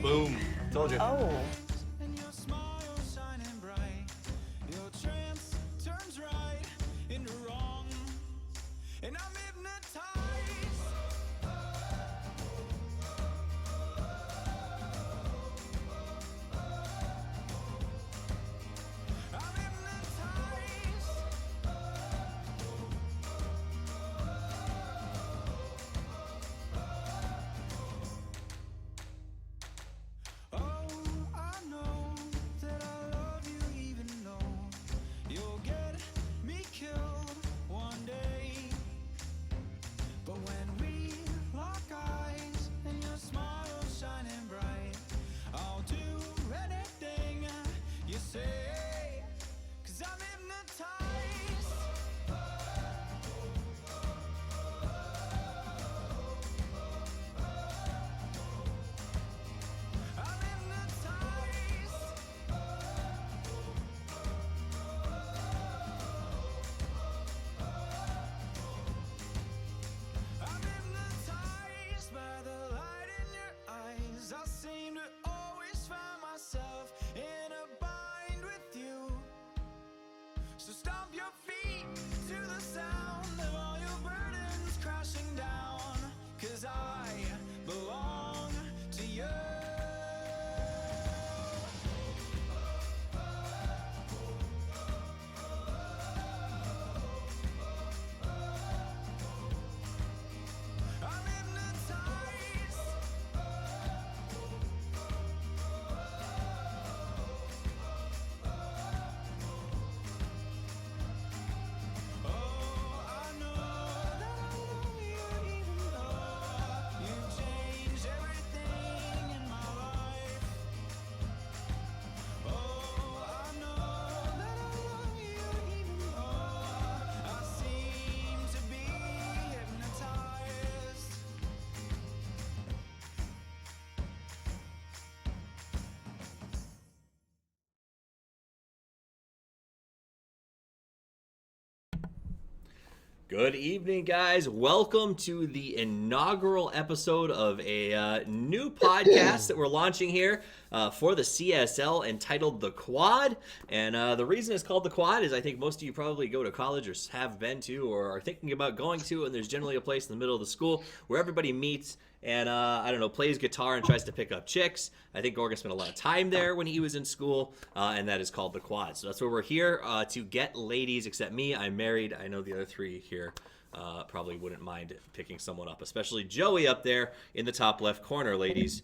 Boom. Told you. Oh. And your smile shining bright. Your trance turns right into wrong. And I'm hypnotized. I'm hypnotized. Oh, I know that I love you even though you'll get me killed one day. But when we lock eyes and your smile shining bright, I'll do anything you say, 'cause I'm hypnotized. I'm hypnotized. I'm hypnotized by the light in your eyes. I seem to always find myself in a bind with you. So stomp your feet to the sound of all your burdens crashing down, 'cause I belong to you. I'm hypnotized. Oh, I know that I love you even though you've changed everything in my life. Oh, I know that I love you even though I seem to be hypnotized. Good evening, guys. Welcome to the inaugural episode of a new podcast that we're launching here for the CSL entitled The Quad. And the reason it's called The Quad is I think most of you probably go to college or have been to or are thinking about going to, and there's generally a place in the middle of the school where everybody meets and, I don't know, plays guitar and tries to pick up chicks. I think Gorgon spent a lot of time there when he was in school, and that is called The Quad. So that's where we're here to get ladies, except me. I'm married. I know the other three here probably wouldn't mind picking someone up, especially Joey up there in the top left corner, ladies.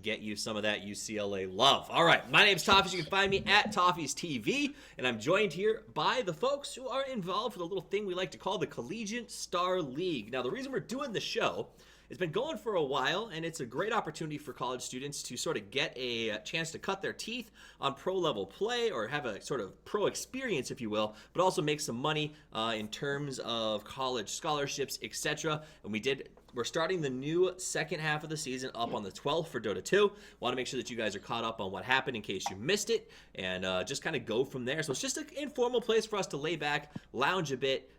Get you some of that UCLA love. All right, my name's Toffees. You can find me at Toffees TV, and I'm joined here by the folks who are involved with a little thing we like to call the Collegiate Star League. Now, the reason we're doing the show, it's been going for a while, and it's a great opportunity for college students to sort of get a chance to cut their teeth on pro-level play or have a sort of pro experience, if you will, but also make some money in terms of college scholarships, etc. And we're starting the new second half of the season up on the 12th for Dota 2. Want to make sure that you guys are caught up on what happened in case you missed it, and just kind of go from there. So it's just an informal place for us to lay back, lounge a bit,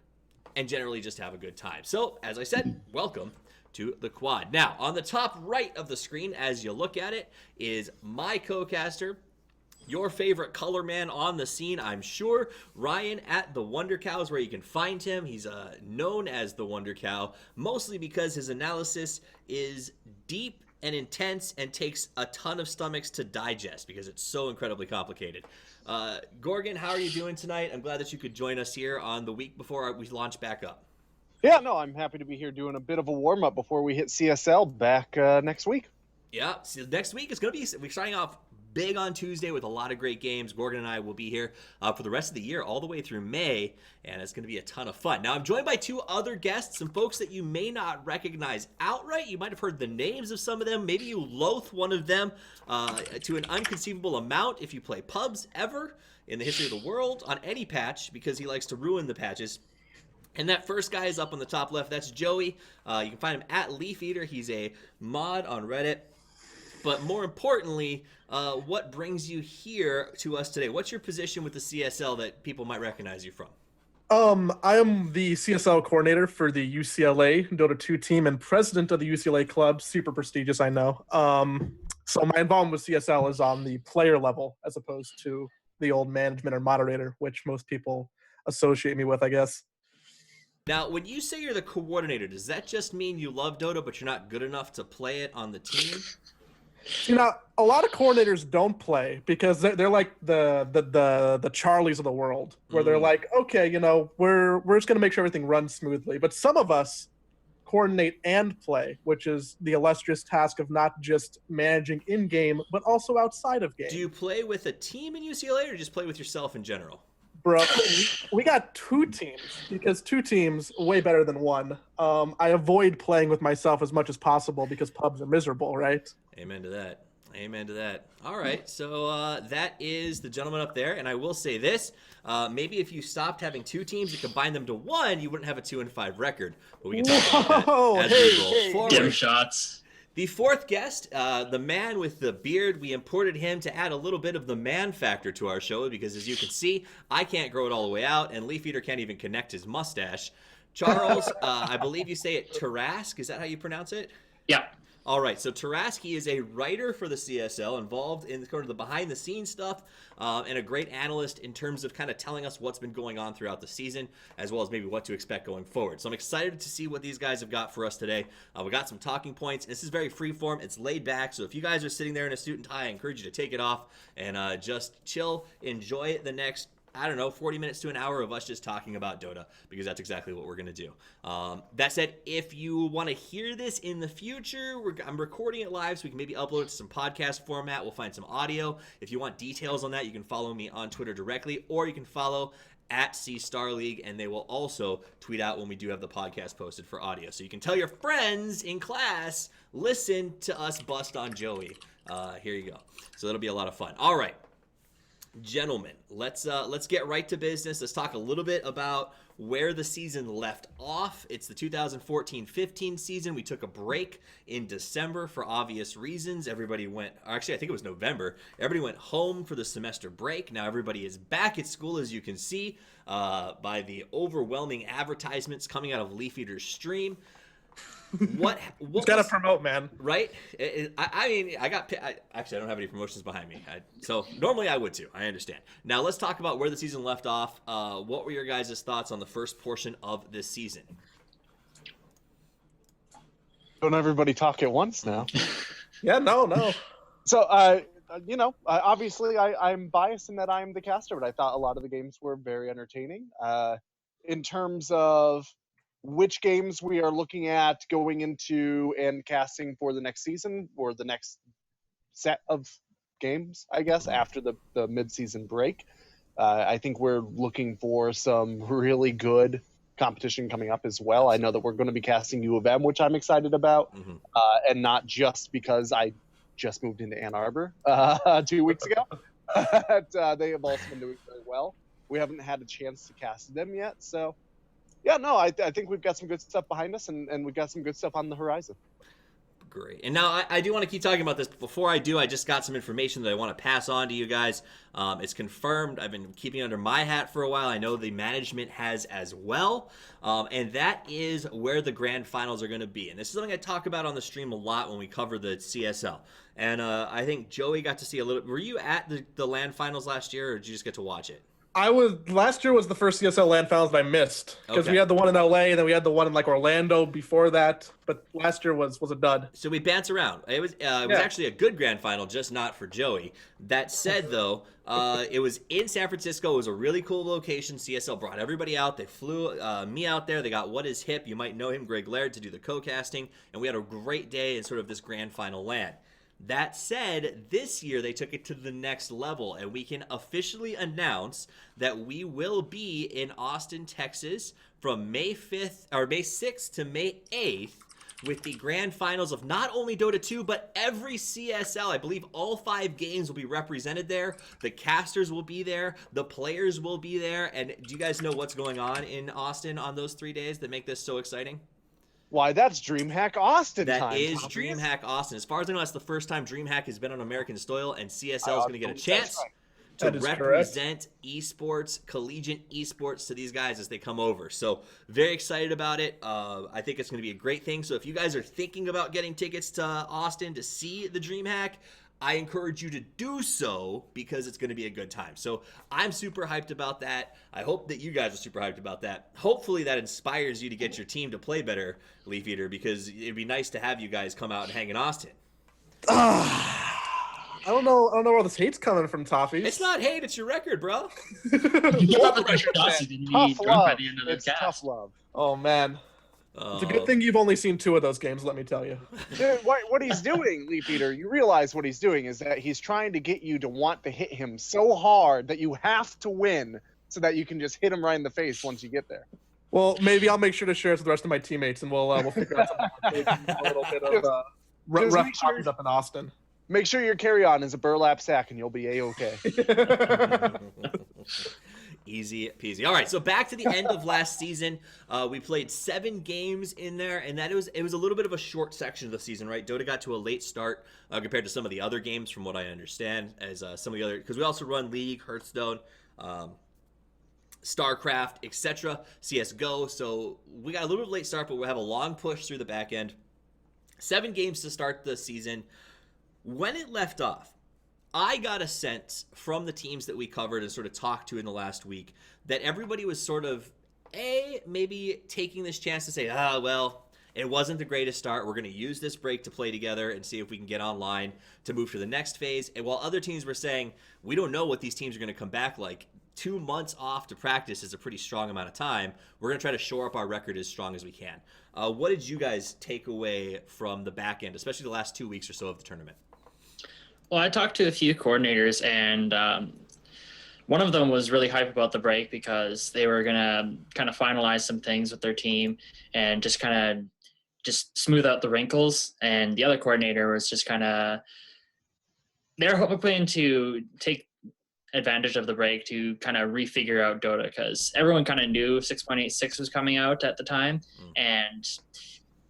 and generally just have a good time. So, as I said, welcome to the Quad. Now, on the top right of the screen, as you look at it, is my co-caster, your favorite color man on the scene, I'm sure, Ryan at the Wonder Cow is where you can find him. He's known as the Wonder Cow, mostly because his analysis is deep and intense and takes a ton of stomachs to digest because it's so incredibly complicated. Gorgon, how are you doing tonight? I'm glad that you could join us here on the week before we launch back up. Yeah, no, I'm happy to be here doing a bit of a warm-up before we hit CSL back next week. Yeah, so next week is going to be, we're starting off big on Tuesday with a lot of great games. Gorgon and I will be here for the rest of the year, all the way through May, and it's going to be a ton of fun. Now, I'm joined by two other guests, some folks that you may not recognize outright. You might have heard the names of some of them. Maybe you loathe one of them to an unconceivable amount if you play pubs ever in the history of the world on any patch because he likes to ruin the patches. And that first guy is up on the top left. That's Joey. You can find him at Leaf Eater. He's a mod on Reddit. But more importantly, what brings you here to us today? What's your position with the CSL that people might recognize you from? I am the CSL coordinator for the UCLA Dota 2 team and president of the UCLA club. Super prestigious, I know. So my involvement with CSL is on the player level as opposed to the old management or moderator, which most people associate me with, I guess. Now, when you say you're the coordinator, does that just mean you love Dota, but you're not good enough to play it on the team? You know, a lot of coordinators don't play because they're like the Charlies of the world, where they're like, okay, you know, we're just gonna make sure everything runs smoothly. But some of us coordinate and play, which is the illustrious task of not just managing in game, but also outside of game. Do you play with a team in UCLA or just play with yourself in general? Bro, we got 2 teams because 2 teams way better than 1. I avoid playing with myself as much as possible because pubs are miserable, right? Amen to that. Amen to that. All right, so that is the gentleman up there, and I will say this: maybe if you stopped having 2 teams and combined them to 1, you wouldn't have a 2-5 record. But we can talk about that as we roll forward. Dim shots. The 4th guest, the man with the beard, we imported him to add a little bit of the man factor to our show because, as you can see, I can't grow it all the way out, and Leaf Eater can't even connect his mustache. Charles, I believe you say it Tarask. Is that how you pronounce it? Yeah. All right, so Taraski is a writer for the CSL, involved in sort of the behind-the-scenes stuff, and a great analyst in terms of kind of telling us what's been going on throughout the season, as well as maybe what to expect going forward. So I'm excited to see what these guys have got for us today. We got some talking points. This is very free-form. It's laid back, so if you guys are sitting there in a suit and tie, I encourage you to take it off and just chill, enjoy the next 40 minutes to an hour of us just talking about Dota, because that's exactly what we're going to do. That said, if you want to hear this in the future, I'm recording it live so we can maybe upload it to some podcast format. We'll find some audio. If you want details on that, you can follow me on Twitter directly, or you can follow at C Star League, and they will also tweet out when we do have the podcast posted for audio. So you can tell your friends in class, listen to us bust on Joey. Here you go. So that'll be a lot of fun. All right. Gentlemen, let's get right to business. Let's talk a little bit about where the season left off. It's the 2014-15 season. We took a break in December for obvious reasons. Everybody went, actually I think it was November. Everybody went home for the semester break. Now everybody is back at school, as you can see by the overwhelming advertisements coming out of Leaf Eater's stream. What Gotta promote, man. Right? I mean, actually, I don't have any promotions behind me. So normally I would too. I understand. Now let's talk about where the season left off. What were your guys' thoughts on the first portion of this season? Don't everybody talk at once now? Yeah, no. So, obviously I'm biased in that I'm the caster, but I thought a lot of the games were very entertaining. In terms of which games we are looking at going into and casting for the next season, or the next set of games, I guess, after the mid-season break. I think we're looking for some really good competition coming up as well. I know that we're going to be casting U of M, which I'm excited about, and not just because I just moved into Ann Arbor 2 weeks ago. But, they have also been doing very well. We haven't had a chance to cast them yet, so yeah, no, I think we've got some good stuff behind us, and we've got some good stuff on the horizon. Great. And now I do want to keep talking about this, but before I do, I just got some information that I want to pass on to you guys. It's confirmed. I've been keeping it under my hat for a while. I know the management has as well. And that is where the grand finals are going to be. And this is something I talk about on the stream a lot when we cover the CSL. And I think Joey got to see a little. Were you at the LAN finals last year, or did you just get to watch it? Last year was the first CSL LAN finals that I missed, because Okay. we had the one in LA and then we had the one in Orlando before that. But last year was a dud. So we bounce around. It was actually a good grand final, just not for Joey. That said, though, it was in San Francisco. It was a really cool location. CSL brought everybody out. They flew me out there. They got What Is Hip. You might know him, Greg Laird, to do the co-casting. And we had a great day in sort of this grand final LAN. That said, this year they took it to the next level, and we can officially announce that we will be in Austin, Texas from May 6th to May 8th with the grand finals of not only Dota 2, but every CSL. I believe all 5 games will be represented there. The casters will be there. The players will be there. And do you guys know what's going on in Austin on those 3 days that make this so exciting? Why, that's DreamHack Austin time. That is Tommy. DreamHack Austin. As far as I know, that's the first time DreamHack has been on American soil, and CSL is going to get a That's chance right. to That is correct. represent esports, collegiate esports to these guys as they come over. So very excited about it. I think it's going to be a great thing. So if you guys are thinking about getting tickets to Austin to see the DreamHack, I encourage you to do so because it's going to be a good time. So I'm super hyped about that. I hope that you guys are super hyped about that. Hopefully that inspires you to get your team to play better, Leaf Eater, because it'd be nice to have you guys come out and hang in Austin. I don't know where all this hate's coming from, Toffees. It's not hate, it's your record, bro. You give up the record Dawson and be Tough drunk love. by the end of the It's cast. tough love. Oh man, it's a good thing you've only seen 2 of those games. Let me tell you. Dude, what he's doing, Leaf Eater, you realize what he's doing is that he's trying to get you to want to hit him so hard that you have to win so that you can just hit him right in the face once you get there. Well, maybe I'll make sure to share it with the rest of my teammates, and we'll figure out something. A little bit of Just rough make sure- times up in Austin. Make sure your carry-on is a burlap sack and you'll be A-okay. Easy peasy. All right, so back to the end of last season. We played 7 games in there, and it was a little bit of a short section of the season, right? Dota got to a late start compared to some of the other games, from what I understand, as some of the other, because we also run League, Hearthstone, StarCraft, etc., CS:GO. So we got a little bit of a late start, but we'll have a long push through the back end. 7 games to start the season. When it left off, I got a sense from the teams that we covered and sort of talked to in the last week that everybody was sort of, maybe taking this chance to say, well, it wasn't the greatest start. We're going to use this break to play together and see if we can get online to move to the next phase. And while other teams were saying, we don't know what these teams are going to come back like. 2 months off to practice is a pretty strong amount of time. We're going to try to shore up our record as strong as we can. What did you guys take away from the back end, especially the last 2 weeks or so of the tournament? Well, I talked to a few coordinators, and one of them was really hype about the break because they were going to kind of finalize some things with their team and just smooth out the wrinkles. And the other coordinator was just they're hoping to take advantage of the break to kind of refigure out Dota, because everyone kind of knew 6.86 was coming out at the time and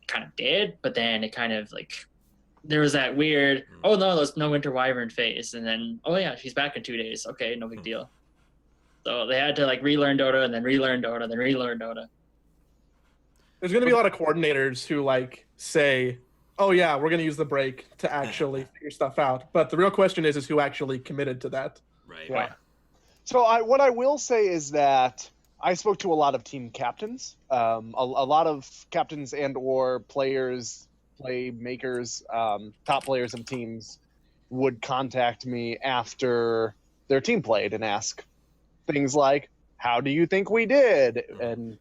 kind of did, but then it kind of like there was that weird, oh no, there's no Winter Wyvern phase, and then, oh yeah, she's back in 2 days. Okay, no big deal. So they had to like relearn Dota and then relearn Dota, then relearn Dota. There's going to be a lot of coordinators who like say, oh yeah, we're going to use the break to actually figure stuff out. But the real question is who actually committed to that? Right. Yeah. So what I will say is that I spoke to a lot of team captains, a lot of captains and or players, playmakers, top players of teams would contact me after their team played and ask things like, how do you think we did? And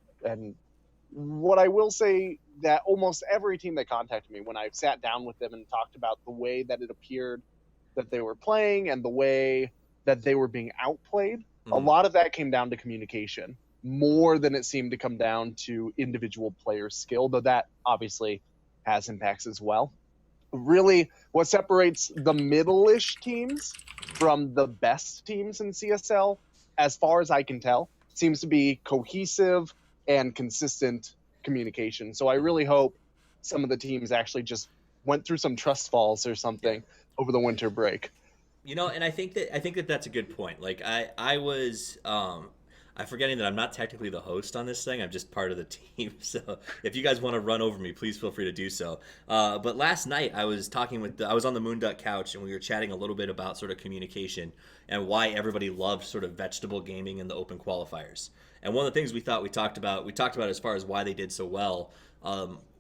what I will say that almost every team that contacted me, when I sat down with them and talked about the way that it appeared that they were playing and the way that they were being outplayed, a lot of that came down to communication more than it seemed to come down to individual player skill, though that obviously has impacts as well. Really, what separates the middle-ish teams from the best teams in CSL, as far as I can tell, seems to be cohesive and consistent communication. So I really hope some of the teams actually just went through some trust falls or something over the winter break. You know, and I think that that's a good point. Like I'm forgetting that I'm not technically the host on this thing. I'm just part of the team. So if you guys want to run over me, please feel free to do so. But last night I was talking I was on the Moonduck couch and we were chatting a little bit about sort of communication and why everybody loved sort of vegetable gaming and the open qualifiers. And one of the things we talked about as far as why they did so well.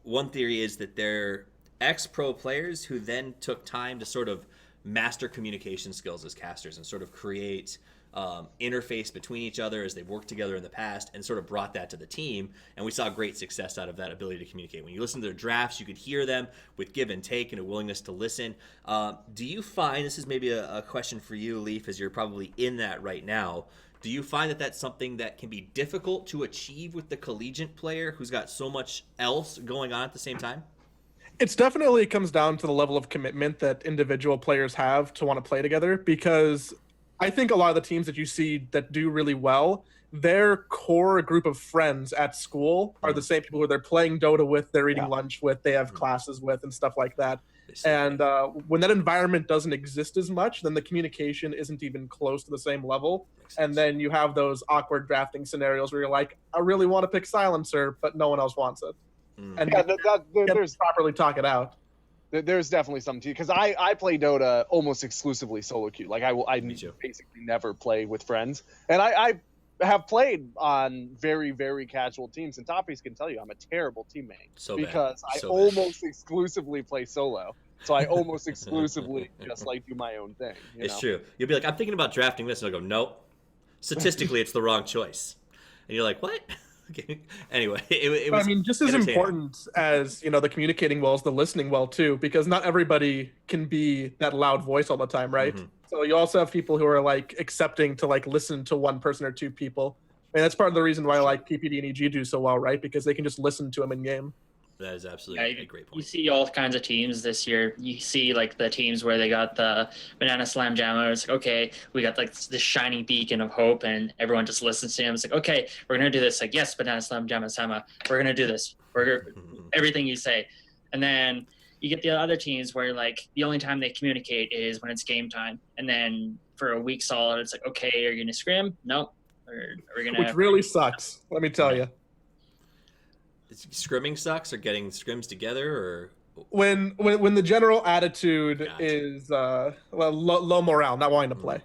One theory is that they're ex-pro players who then took time to sort of master communication skills as casters and sort of create interface between each other as they've worked together in the past and sort of brought that to the team. And we saw great success out of that ability to communicate. When you listen to their drafts, you could hear them with give and take and a willingness to listen. Do you find, this is maybe a question for you, Leaf, as you're probably in that right now, do you find that that's something that can be difficult to achieve with the collegiate player who's got so much else going on at the same time? It's definitely comes down to the level of commitment that individual players have to want to play together, because I think a lot of the teams that you see that do really well, their core group of friends at school are the same people who they're playing Dota with, they're eating lunch with, they have classes with, and stuff like that. And when that environment doesn't exist as much, then the communication isn't even close to the same level. And then you have those awkward drafting scenarios where you're like, I really want to pick Silencer, but no one else wants it. And Yeah, you can't there's properly talk it out. there's definitely some too, because I play Dota almost exclusively solo queue. Like I Me too. basically never play with friends, and I have played on very, very casual teams, and Toppies can tell you I'm a terrible teammate So bad. because I So bad. almost exclusively play solo. So I almost exclusively just like do my own thing. You It's know? true. You'll be like, I'm thinking about drafting this, and I'll go, nope. Statistically, it's the wrong choice. And you're like, what? Okay. Anyway, it But was. I mean, just as entertaining. important as the communicating well is the listening well too, because not everybody can be that loud voice all the time, right? Mhm. So you also have people who are like accepting to like listen to one person or two people, and that's part of the reason why like PPD and EG do so well, right? Because they can just listen to them in game. That is absolutely Yeah, a great You point. see all kinds of teams this year. You see like the teams where they got the Banana Slam Jammer. It's like, okay, we got like this shining beacon of hope, and everyone just listens to him. It's like, okay, we're gonna do this. Like, yes, Banana Slam Jammer Sama, we're gonna do this. Everything you say, and then you get the other teams where like the only time they communicate is when it's game time, and then for a week solid, it's like, okay, are you gonna scrim? Nope. Or are we gonna? Which really sucks, let me tell you. Scrimming sucks, or getting scrims together, or When the general attitude Gotcha. is low morale, not wanting to play,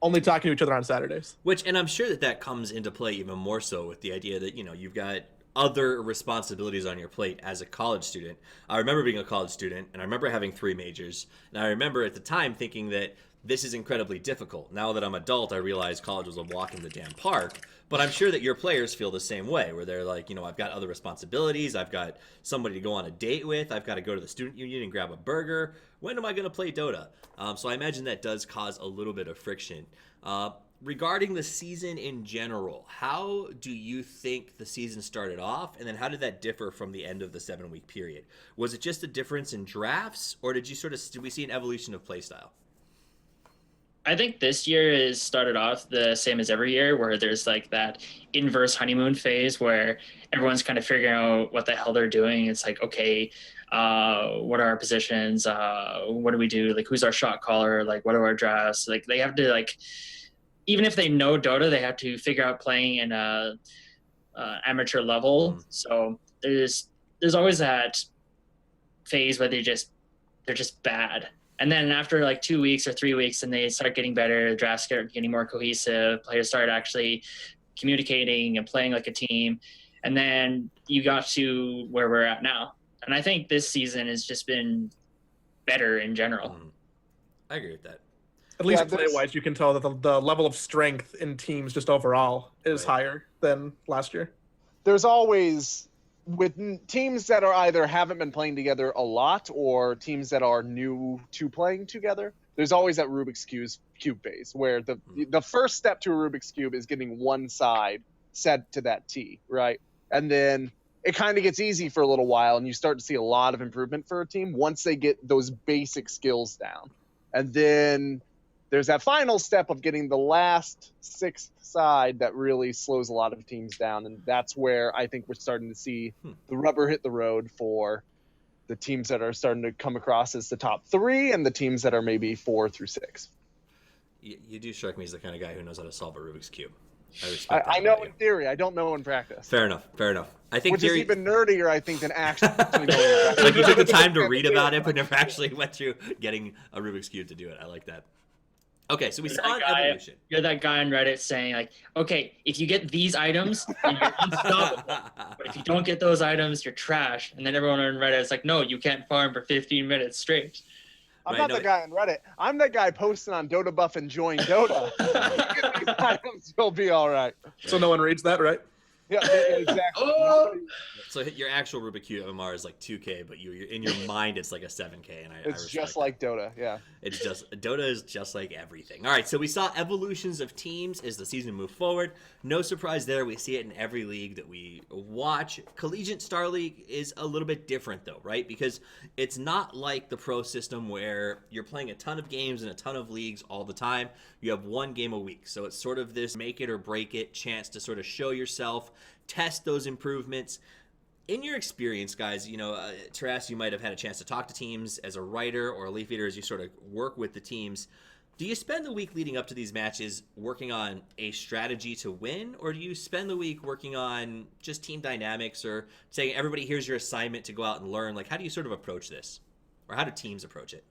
only talking to each other on Saturdays. which, and I'm sure that comes into play even more so with the idea that you've got other responsibilities on your plate as a college student. I remember being a college student, and I remember having 3 majors, and I remember at the time thinking that this is incredibly difficult. Now that I'm adult, I realize college was a walk in the damn park. But I'm sure that your players feel the same way, where they're like, I've got other responsibilities. I've got somebody to go on a date with. I've got to go to the student union and grab a burger. When am I going to play Dota? So I imagine that does cause a little bit of friction. Regarding the season in general, how do you think the season started off? And then how did that differ from the end of the 7-week period? Was it just a difference in drafts, or did we see an evolution of playstyle? I think this year is started off the same as every year, where there's like that inverse honeymoon phase where everyone's kind of figuring out what the hell they're doing. It's like, okay, what are our positions? What do we do? Like, who's our shot caller? Like, what are our drafts? Like, they have to like, even if they know Dota, they have to figure out playing in a amateur level. So there's always that phase where they're just bad. And then after like 2 weeks or 3 weeks, and they start getting better, the drafts start getting more cohesive, players start actually communicating and playing like a team. And then you got to where we're at now. And I think this season has just been better in general. I agree with that. At least Yeah, play-wise, you can tell that the level of strength in teams just overall is higher than last year. There's always, with teams that are either haven't been playing together a lot or teams that are new to playing together, there's always that Rubik's Cube phase where the first step to a Rubik's Cube is getting one side set to that T, right? And then it kind of gets easy for a little while, and you start to see a lot of improvement for a team once they get those basic skills down. And then there's that final step of getting the last 6th side that really slows a lot of teams down, and that's where I think we're starting to see the rubber hit the road for the teams that are starting to come across as the top 3 and the teams that are maybe 4 through 6. You do strike me as the kind of guy who knows how to solve a Rubik's Cube. I respect that I know about in you. theory. I don't know in practice. Fair enough. I think Which is theory, even nerdier, I think, than actually knowing in practice. like you took the time to read about it, but never actually went through getting a Rubik's Cube to do it. I like that. Okay, so we saw an evolution. You're that guy on Reddit saying like, okay, if you get these items, then you're unstoppable. But if you don't get those items, you're trash. And then everyone on Reddit is like, no, you can't farm for 15 minutes straight. I'm Right, not no, the guy on Reddit. I'm the guy posting on Dota Buff and Join Dota. These items will be all right. So no one reads that, right? Yeah, exactly. Oh! So your actual Rubik's Cube MMR is like 2K, but you're in your mind it's like a 7K, and I It's respect just that. like Dota, yeah. It's just Dota is just like everything. All right, so we saw evolutions of teams as the season moved forward. No surprise there. We see it in every league that we watch. Collegiate Star League is a little bit different though, right? Because it's not like the pro system where you're playing a ton of games and a ton of leagues all the time. You have one game a week. So it's sort of this make it or break it chance to sort of show yourself, test those improvements. in your experience, guys, Taras, you might have had a chance to talk to teams as a writer or a Leaf Eater as you sort of work with the teams. Do you spend the week leading up to these matches working on a strategy to win, or do you spend the week working on just team dynamics or saying, everybody, here's your assignment to go out and learn? Like, how do you sort of approach this? Or how do teams approach it?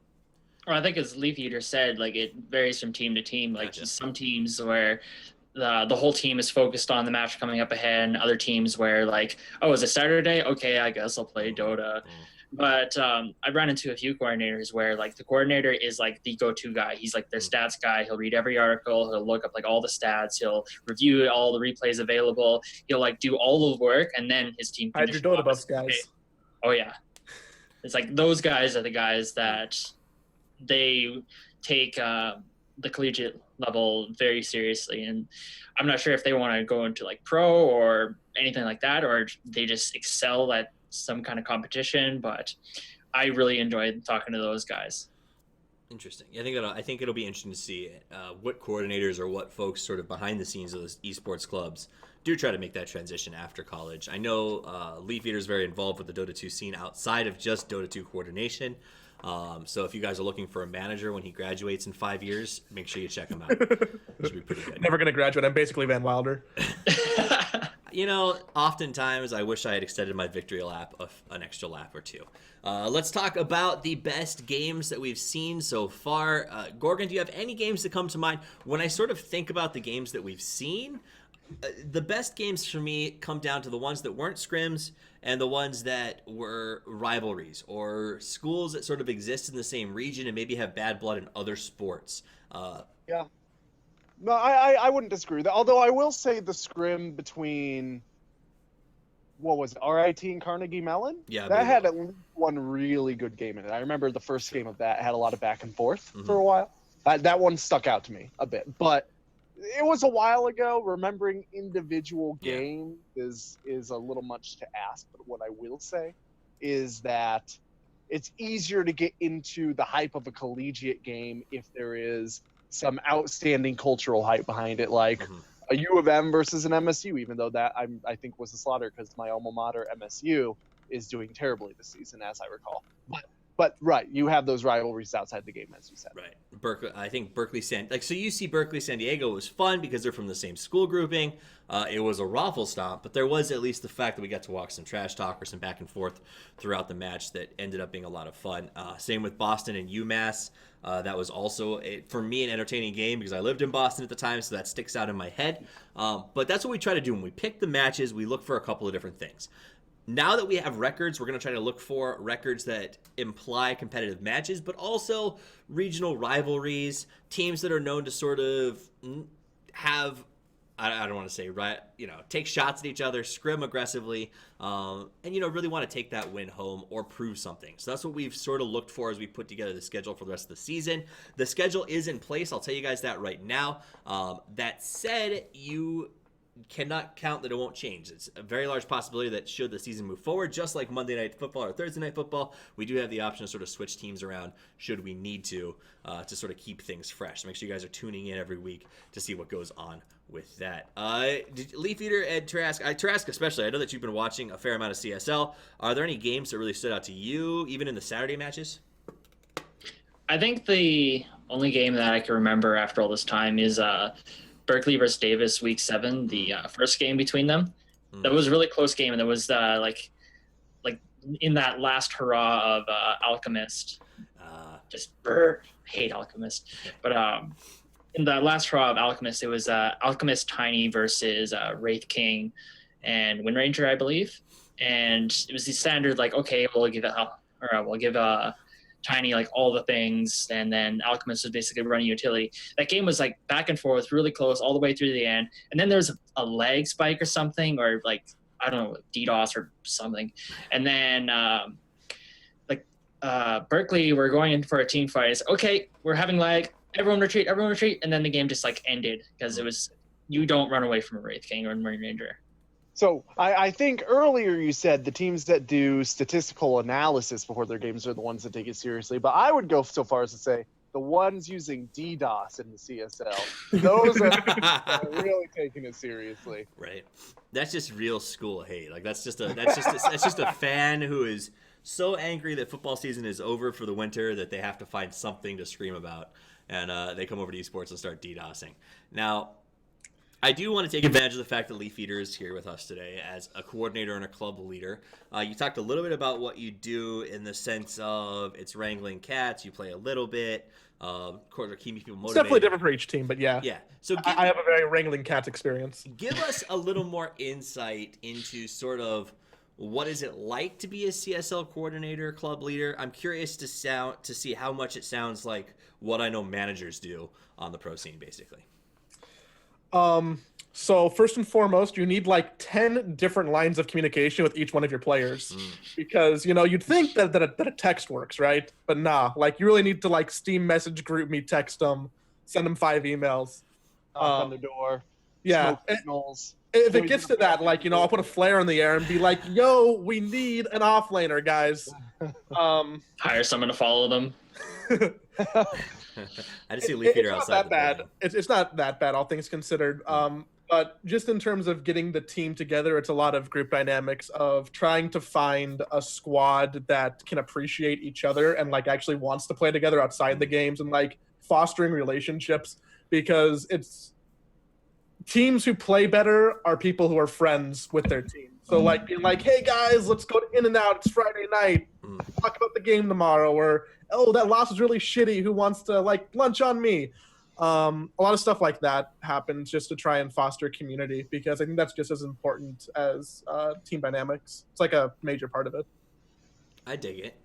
Well, I think as Leaf Eater said, like it varies from team to team. Like Gotcha. some teams where the whole team is focused on the match coming up ahead, and other teams where like, oh, is it Saturday? Okay, I guess I'll play Dota. But I've run into a few coordinators where like the coordinator is like the go-to guy. He's like their stats guy. He'll read every article. He'll look up like all the stats. He'll review all the replays available. He'll like do all the work, and then his team. Hide your Dota buffs, guys. Okay. Oh yeah, it's like those guys are the guys that they take the collegiate level very seriously, and I'm not sure if they want to go into like pro or anything like that, or they just excel at some kind of competition. But I really enjoyed talking to those guys. Interesting. I think it'll be interesting to see what coordinators or what folks sort of behind the scenes of those esports clubs do try to make that transition after college. I know Leaf Eater is very involved with the Dota 2 scene outside of just Dota 2 coordination. So if you guys are looking for a manager when he graduates in 5 years, make sure you check him out. It should be pretty good. Never going to graduate. I'm basically Van Wilder. Oftentimes I wish I had extended my victory lap an extra lap or two. Let's talk about the best games that we've seen so far. Gorgon, do you have any games that come to mind? When I sort of think about the games that we've seen, the best games for me come down to the ones that weren't scrims and the ones that were rivalries or schools that sort of exist in the same region and maybe have bad blood in other sports. Yeah. No, I wouldn't disagree with that. Although I will say the scrim between, what was it, RIT and Carnegie Mellon? Yeah, that had at least one really good game in it. I remember the first game of that had a lot of back and forth for a while. That one stuck out to me a bit, but it was a while ago. Remembering individual games is a little much to ask, but what I will say is that it's easier to get into the hype of a collegiate game if there is some outstanding cultural hype behind it, like a U of M versus an MSU, even though that I think was a slaughter because my alma mater, MSU, is doing terribly this season, as I recall. But right, you have those rivalries outside the game, as you said. Right. Berkeley, I think Berkeley so UC Berkeley San Diego was fun because they're from the same school grouping. It was a raffle stomp, but there was at least the fact that we got to walk some trash talk or some back and forth throughout the match that ended up being a lot of fun. Same with Boston and UMass. That was also, for me, an entertaining game because I lived in Boston at the time, so that sticks out in my head. But that's what we try to do when we pick the matches. We look for a couple of different things. Now that we have records, we're going to try to look for records that imply competitive matches, but also regional rivalries, teams that are known to sort of have, I don't want to say, right, take shots at each other, scrim aggressively, and, really want to take that win home or prove something. So that's what we've sort of looked for as we put together the schedule for the rest of the season. The schedule is in place. I'll tell you guys that right now. That said, you cannot count that it won't change. It's a very large possibility that should the season move forward, just like Monday Night Football or Thursday Night Football, we do have the option to sort of switch teams around should we need to sort of keep things fresh. So make sure you guys are tuning in every week to see what goes on with that. Leaf Eater and Tarask especially, I know that you've been watching a fair amount of CSL. Are there any games that really stood out to you, even in the Saturday matches? I think the only game that I can remember after all this time is Berkeley versus Davis week 7, the first game between them. That was a really close game, and there was like in that last hurrah of Alchemist. Hate Alchemist, but in the last hurrah of Alchemist, it was Alchemist Tiny versus Wraith King and Wind Ranger, I believe, and it was the standard like, okay, we'll give Tiny like all the things, and then Alchemist was basically running utility. That game was like back and forth, really close all the way through the end, and then there's a lag spike or something, or like I don't know, DDoS or something, and then Berkeley were going in for a team fight. It's okay, we're having lag, everyone retreat, and then the game just like ended because it was, you don't run away from a Wraith King or a Marine Ranger. So I think earlier you said the teams that do statistical analysis before their games are the ones that take it seriously. But I would go so far as to say the ones using DDoS in the CSL. Those are really taking it seriously. Right. That's just real school hate. Like that's just a fan who is so angry that football season is over for the winter that they have to find something to scream about, and they come over to esports and start DDoSing. Now, I do want to take advantage of the fact that Leaf Eater is here with us today as a coordinator and a club leader. You talked a little bit about what you do in the sense of it's wrangling cats. You play a little bit, keeping people motivated. It's definitely different for each team, but yeah. Yeah. So I have a very wrangling cats experience. Give us a little more insight into sort of what is it like to be a CSL coordinator, club leader. I'm curious to see how much it sounds like what I know managers do on the pro scene, basically. So first and foremost, you need like 10 different lines of communication with each one of your players, because you'd think that a text works, right? But nah, like you really need to like Steam message group me, text them, send them 5 emails, Knock on the door. yeah. Smoke signals. If it gets to that, like I'll put a flare in the air and be like, "Yo, we need an offlaner, guys." Hire someone to follow them. I just see Leaf Eater it's outside. not that the bad. building. It's not that bad, all things considered. But just in terms of getting the team together, it's a lot of group dynamics of trying to find a squad that can appreciate each other and like actually wants to play together outside the games, and like fostering relationships, because it's teams who play better are people who are friends with their team. So like being like, "Hey guys, let's go to In-N-Out. It's Friday night. Talk about the game tomorrow." Or, "Oh, that loss was really shitty. Who wants to like lunch on me?" A lot of stuff like that happens just to try and foster community, because I think that's just as important as team dynamics. It's like a major part of it. I dig it.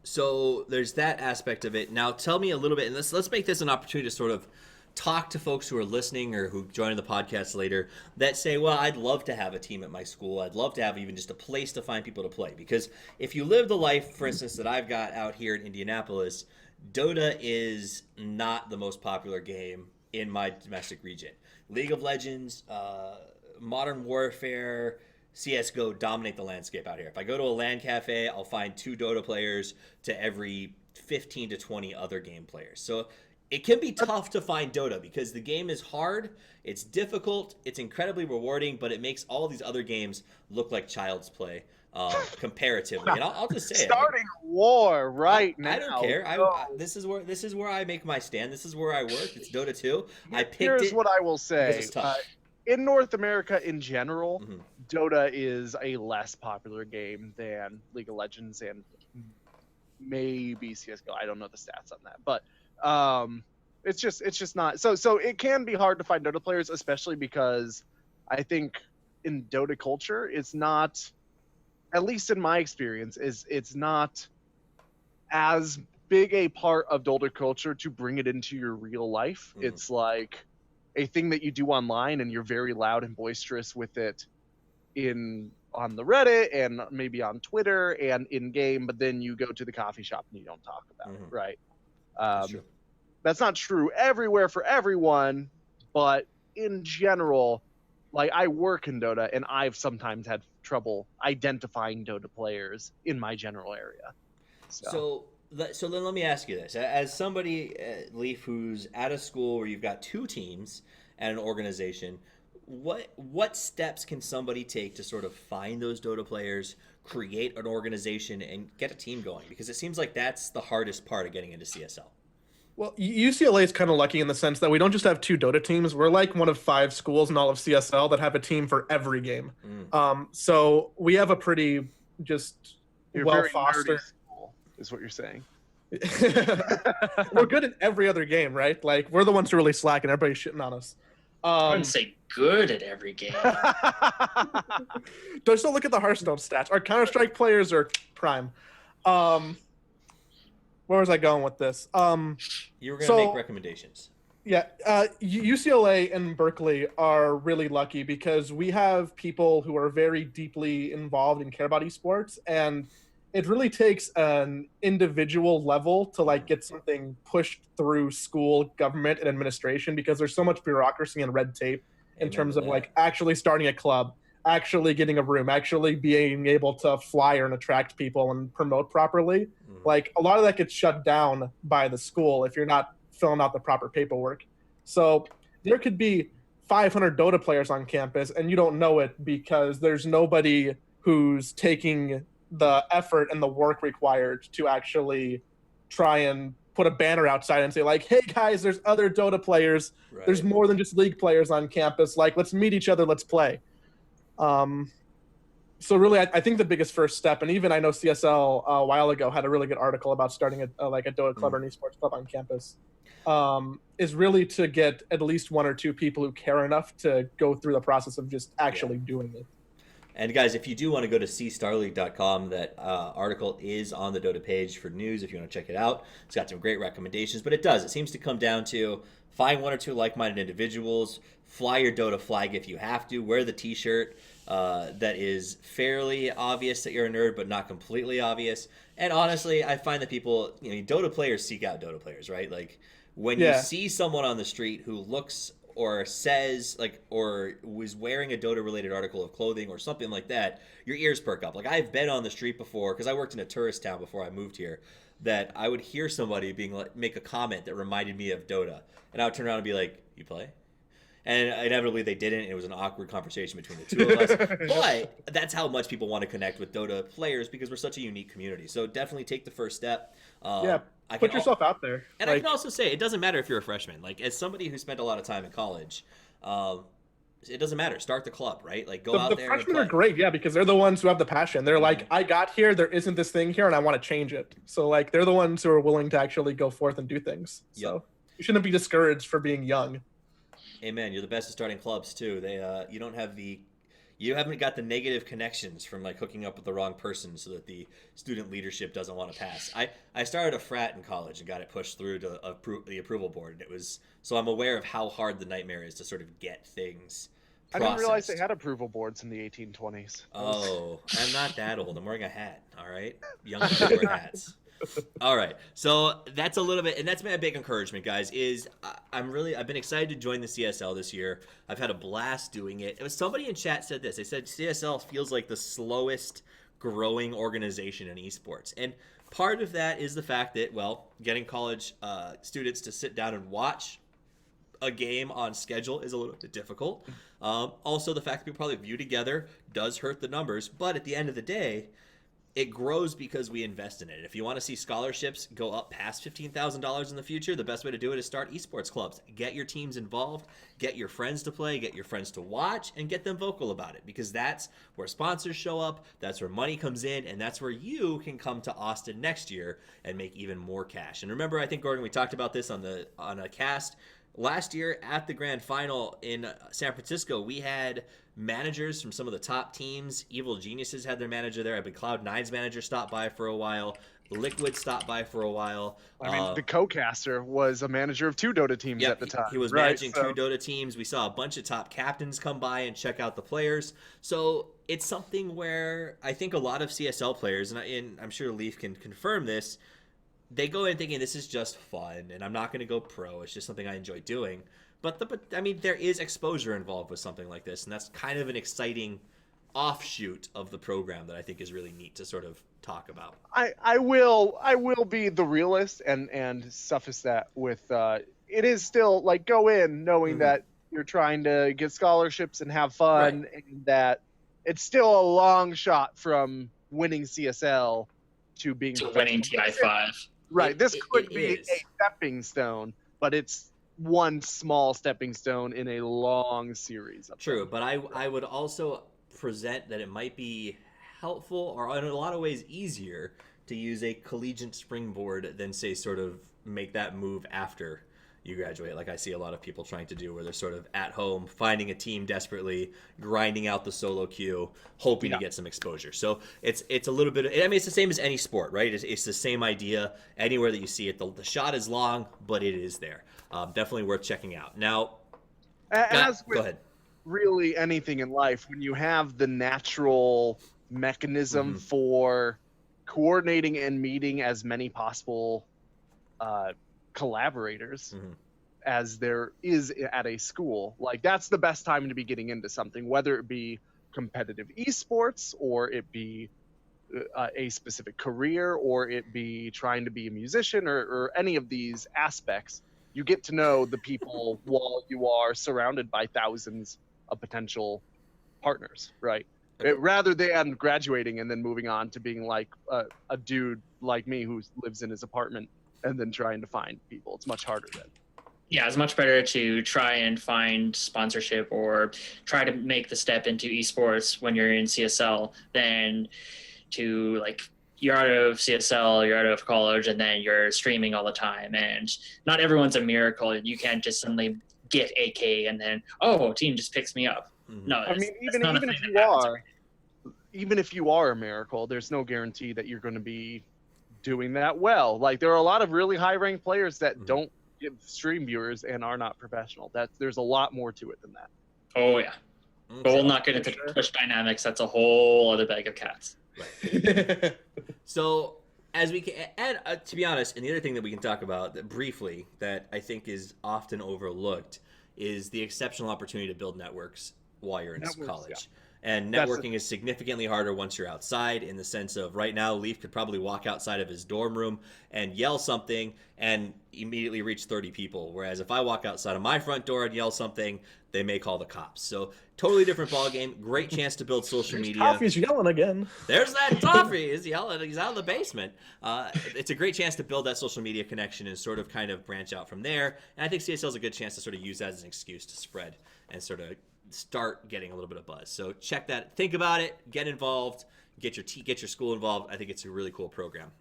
So there's that aspect of it. Now tell me a little bit, and let's make this an opportunity to sort of talk to folks who are listening or who join the podcast later that say, well, I'd love to have a team at my school. I'd love to have even just a place to find people to play. Because if you live the life, for instance, that I've got out here in Indianapolis, Dota is not the most popular game in my domestic region. League of Legends, Modern Warfare, CSGO dominate the landscape out here. If I go to a LAN cafe, I'll find 2 Dota players to every 15 to 20 other game players. So it can be tough to find Dota because the game is hard, it's difficult, it's incredibly rewarding, but it makes all these other games look like child's play comparatively. And I'll just say starting war right now. I don't care. This is where I make my stand. This is where I work. It's Dota 2. I picked Here's it. what I will because say. it's tough. In North America in general, Dota is a less popular game than League of Legends and maybe CSGO. I don't know the stats on that, but it's just not. So it can be hard to find Dota players, especially because I think in Dota culture, it's not, at least in my experience, it's not as big a part of Dota culture to bring it into your real life. It's like a thing that you do online, and you're very loud and boisterous with it on the Reddit and maybe on Twitter and in game, but then you go to the coffee shop and you don't talk about it, right? That's not true everywhere for everyone, but in general, like I work in Dota and I've sometimes had trouble identifying Dota players in my general area. So then let me ask you this. As somebody, Leaf, who's at a school where you've got 2 teams and an organization, what steps can somebody take to sort of find those Dota players, create an organization, and get a team going? Because it seems like that's the hardest part of getting into CSL. Well, UCLA is kind of lucky in the sense that we don't just have 2 Dota teams. We're like one of 5 schools in all of CSL that have a team for every game. So we have a pretty just well-fostered school, is what you're saying. We're good at every other game, right? Like we're the ones who really slack and everybody's shitting on us. I wouldn't say good at every game. Just don't look at the Hearthstone stats. Our Counter-Strike players are prime. Where was I going with this? You were going to make recommendations. Yeah, UCLA and Berkeley are really lucky because we have people who are very deeply involved and care about esports, and it really takes an individual level to like get something pushed through school, government, and administration, because there's so much bureaucracy and red tape in terms of like actually starting a club. actually getting a room, actually being able to flyer and attract people and promote properly. Like a lot of that gets shut down by the school if you're not filling out the proper paperwork. So there could be 500 Dota players on campus and you don't know it because there's nobody who's taking the effort and the work required to actually try and put a banner outside and say like, hey guys, there's other Dota players. Right. There's more than just League players on campus. Like, let's meet each other. Let's play. So really, I think the biggest first step, and even I know CSL a while ago had a really good article about starting a Dota club or an esports club on campus, is really to get at least one or two people who care enough to go through the process of just actually doing it. And guys, if you do want to go to cstarleague.com, that article is on the Dota page for news if you want to check it out. It's got some great recommendations, but it seems to come down to find one or two like-minded individuals, fly your Dota flag if you have to, wear the t-shirt that is fairly obvious that you're a nerd, but not completely obvious. And honestly, I find that people, Dota players seek out Dota players, right? Like when you see someone on the street who looks or says or was wearing a Dota related article of clothing or something like that, your ears perk up. Like I've been on the street before because I worked in a tourist town before I moved here, that I would hear somebody make a comment that reminded me of Dota, and I would turn around and be like, "You play?" And inevitably they didn't. It was an awkward conversation between the two of us. But that's how much people want to connect with Dota players because we're such a unique community. So definitely take the first step. Put yourself out there. And I can also say, it doesn't matter if you're a freshman. Like, as somebody who spent a lot of time in college, it doesn't matter. Start the club, right? Like, go out there. The freshmen are great, because they're the ones who have the passion. They're like, I got here, there isn't this thing here, and I want to change it. So, like, they're the ones who are willing to actually go forth and do things. So, you shouldn't be discouraged for being young. Amen. You're the best at starting clubs too. You haven't got the negative connections from like hooking up with the wrong person so that the student leadership doesn't want to pass. I started a frat in college and got it pushed through to the approval board. And so I'm aware of how hard the nightmare is to sort of get things processed. I didn't realize they had approval boards in the 1820s. Oh, I'm not that old. I'm wearing a hat. All right. Young people wear hats. All right, so that's a little bit, and that's been a big encouragement, guys. I've been excited to join the CSL this year. I've had a blast doing it. It was somebody in chat said this. They said CSL feels like the slowest growing organization in esports, and part of that is the fact that, getting college students to sit down and watch a game on schedule is a little bit difficult. Also, the fact that people probably view together does hurt the numbers, but at the end of the day, it grows because we invest in it. If you want to see scholarships go up past $15,000 in the future, the best way to do it is start esports clubs. Get your teams involved, get your friends to play, get your friends to watch, and get them vocal about it, because that's where sponsors show up, that's where money comes in, and that's where you can come to Austin next year and make even more cash. And remember, I think, Gordon, we talked about this on a cast last year at the grand final in San Francisco. We had managers from some of the top teams. Evil Geniuses had their manager there. I believe Cloud9's manager stopped by for a while. Liquid stopped by for a while. I mean, the co-caster was a manager of 2 Dota teams at the time. He was managing 2 Dota teams. We saw a bunch of top captains come by and check out the players. So it's something where I think a lot of CSL players, and I'm sure Leaf can confirm this, they go in thinking this is just fun and I'm not going to go pro. It's just something I enjoy doing. But I mean, there is exposure involved with something like this, and that's kind of an exciting offshoot of the program that I think is really neat to sort of talk about. I will be the realist and suffice that with it is still like go in knowing that you're trying to get scholarships and have fun, and that it's still a long shot from winning CSL to being winning TI5. Right. This could be a stepping stone, but it's one small stepping stone in a long series. True, but I would also present that it might be helpful, or in a lot of ways easier, to use a collegiate springboard than, say, sort of make that move after you graduate, like I see a lot of people trying to do, where they're sort of at home, finding a team desperately, grinding out the solo queue, hoping to get some exposure. So it's a little bit, I mean, it's the same as any sport, right? It's the same idea. Anywhere that you see it, the shot is long, but it is there. Definitely worth checking out. Now, as with go ahead. Really anything in life, when you have the natural mechanism for coordinating and meeting as many possible collaborators as there is at a school, like that's the best time to be getting into something, whether it be competitive esports, or it be a specific career, or it be trying to be a musician, or any of these aspects, you get to know the people while you are surrounded by thousands of potential partners, right? Rather than graduating and then moving on to being like a dude like me who lives in his apartment and then trying to find people. It's much harder then. Yeah, it's much better to try and find sponsorship or try to make the step into esports when you're in CSL than to like you're out of CSL, you're out of college, and then you're streaming all the time. And not everyone's a miracle. You can't just suddenly get AK and then team just picks me up. No, I mean, even if you are a miracle, there's no guarantee that you're going to be doing that well. Like there are a lot of really high ranked players that don't give stream viewers and are not professional. There's a lot more to it than that. Oh yeah, but we'll not get into Twitch dynamics. That's a whole other bag of cats. Right. So as we can, and to be honest, and the other thing that we can talk about briefly that I think is often overlooked is the exceptional opportunity to build networks while you're in college. Yeah. And networking is significantly harder once you're outside, in the sense of right now, Leaf could probably walk outside of his dorm room and yell something and immediately reach 30 people. Whereas if I walk outside of my front door and yell something, they may call the cops. So totally different ballgame. Great chance to build social media. Toffee's yelling again. There's that Toffee. He's yelling. He's out of the basement. It's a great chance to build that social media connection and sort of kind of branch out from there. And I think CSL is a good chance to sort of use that as an excuse to spread and sort of start getting a little bit of buzz. So check that. Think about it. Get involved. Get your school involved. I think it's a really cool program.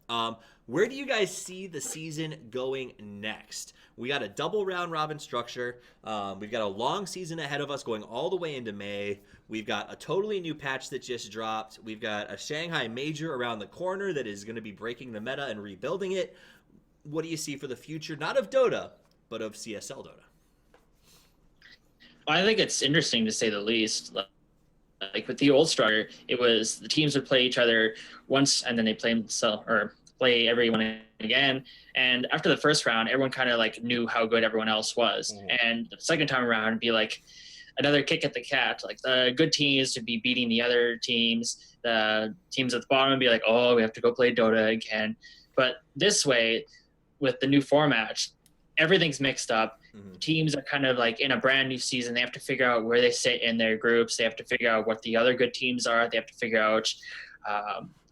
Where do you guys see the season going next? We got a double round robin structure. We've got a long season ahead of us going all the way into May. We've got a totally new patch that just dropped. We've got a Shanghai Major around the corner that is going to be breaking the meta and rebuilding it. What do you see for the future, not of Dota, but of CSL Dota? I think it's interesting to say the least. Like with the old structure, it was the teams would play each other once and then they play everyone again. And after the first round, everyone kind of like knew how good everyone else was. And the second time around, it'd be like another kick at the cat. Like the good teams would be beating the other teams. The teams at the bottom would be like, oh, we have to go play Dota again. But this way, with the new format, everything's mixed up. Teams are kind of like in a brand new season. They have to figure out where they sit in their groups. They have to figure out what the other good teams are. They have to figure out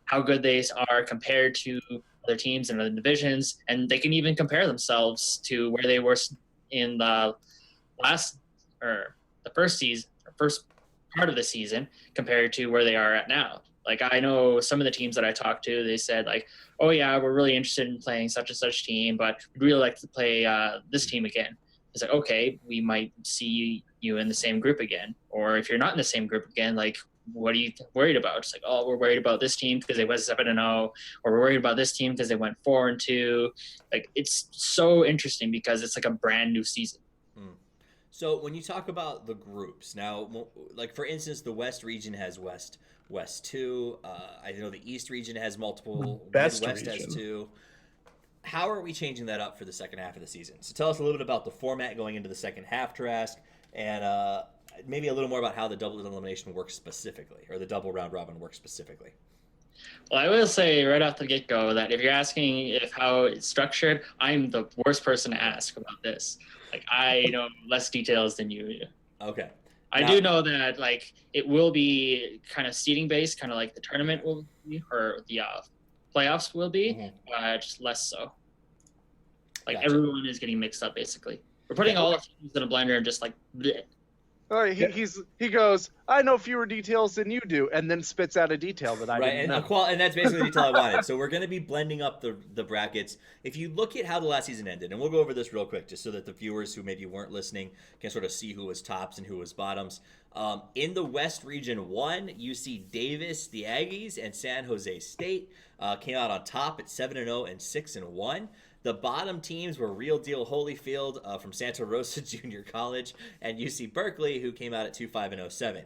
how good they are compared to other teams in other divisions. And they can even compare themselves to where they were in the first part of the season compared to where they are at now. Like I know some of the teams that I talked to, they said like, oh yeah, we're really interested in playing such and such team, but we'd really like to play this team again. It's like, okay, we might see you in the same group again. Or if you're not in the same group again, like, what are you worried about? It's like, oh, we're worried about this team because they went 7-0, or we're worried about this team because they went 4-2. Like, it's so interesting because it's like a brand new season. So when you talk about the groups now, like for instance, the West region has West 2. I know the East region has multiple. West has 2. How are we changing that up for the second half of the season? So tell us a little bit about the format going into the second half, Trask, and maybe a little more about how the double elimination works specifically, or the double round robin works specifically. Well, I will say right off the get-go that if you're asking how it's structured, I'm the worst person to ask about this. Like, I know less details than you do. Okay. I do know that, like, it will be kind of seeding-based, kind of like the tournament will be, or the playoffs will be, just less so. Like, everyone is getting mixed up, basically. We're putting all the teams in a blender and just, like, bleh. All right, he goes, I know fewer details than you do, and then spits out a detail that I didn't know. And that's basically the detail I wanted. So we're going to be blending up the brackets. If you look at how the last season ended, and we'll go over this real quick just so that the viewers who maybe weren't listening can sort of see who was tops and who was bottoms. In the West Region 1, you see Davis, the Aggies, and San Jose State came out on top at 7-0 and 6-1. The bottom teams were Real Deal Holyfield from Santa Rosa Junior College and UC Berkeley, who came out at 2-5-7.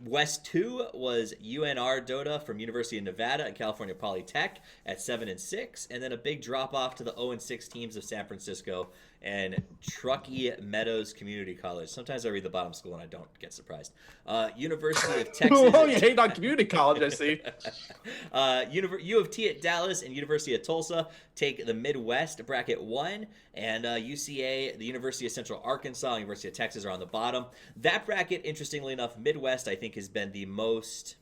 West 2 was UNR Dota from University of Nevada and California Polytech at 7-6, and then a big drop off to the 0-6 teams of San Francisco and Truckee Meadows Community College. Sometimes I read the bottom school and I don't get surprised. University of Texas. Oh, you hate on community college, I see. U of T at Dallas and University of Tulsa take the Midwest bracket 1, and UCA, the University of Central Arkansas, University of Texas are on the bottom. That bracket, interestingly enough, Midwest, I think, has been the most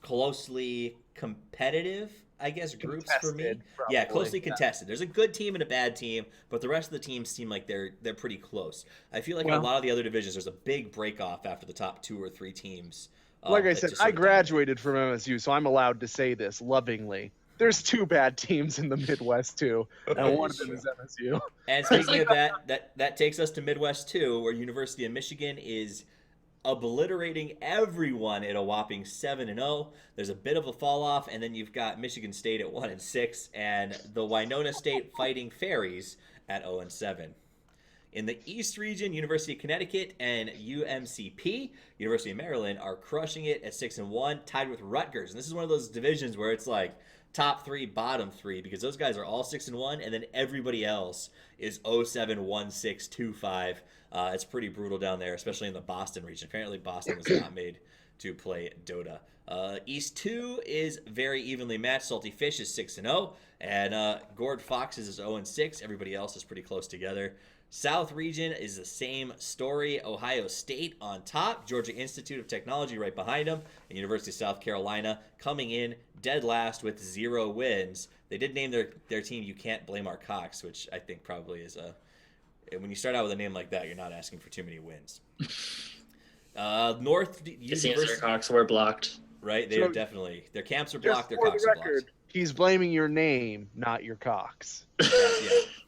closely competitive, I guess, groups for me. Contested, Yeah, probably. closely contested. There's a good team and a bad team, but the rest of the teams seem like they're pretty close. I feel like in a lot of the other divisions, there's a big break off after the top 2 or 3 teams. Like I that said, just sort I of graduated from MSU, so I'm allowed to say this lovingly. There's 2 bad teams in the Midwest too, and one of them is MSU. And speaking of that takes us to Midwest 2, where University of Michigan is obliterating everyone at a whopping 7-0. There's a bit of a fall off, and then you've got Michigan State at 1-6, and the Winona State Fighting Fairies at 0-7. In the East region, University of Connecticut and UMCP, University of Maryland, are crushing it at 6-1, tied with Rutgers. And this is one of those divisions where it's like top 3, bottom 3, because those guys are all 6-1, and then everybody else is 0-7, 1-6, 2-5. It's pretty brutal down there, especially in the Boston region. Apparently, Boston was not made to play Dota. East 2 is very evenly matched. Salty Fish is 6-0, and Gord Foxes is 0-6. Everybody else is pretty close together. South region is the same story. Ohio State on top, Georgia Institute of Technology right behind them, and University of South Carolina coming in dead last with 0 wins. They did name their team You Can't Blame Our Cocks, which I think probably is when you start out with a name like that, you're not asking for too many wins. North It seems University, their cocks were blocked. right? They're definitely, their camps are Just blocked, their for the cocks are record, blocked. he's blaming your name, not your cocks. Yeah.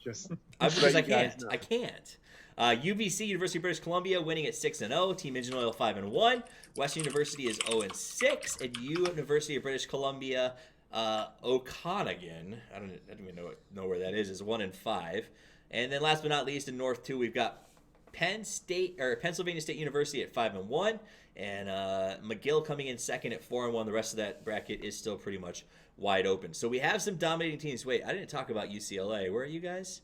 Just Because so I you guys can't. know. I can't. UBC, University of British Columbia, winning at 6-0. Team Engine Oil 5-1. Western University is 0-6. And University of British Columbia, Okanagan, I don't even know where that is 1-5. And then last but not least, in North 2, we've got Pennsylvania State University at 5-1, and McGill coming in second at 4-1. The rest of that bracket is still pretty much wide open. So we have some dominating teams. Wait, I didn't talk about UCLA. Where are you guys?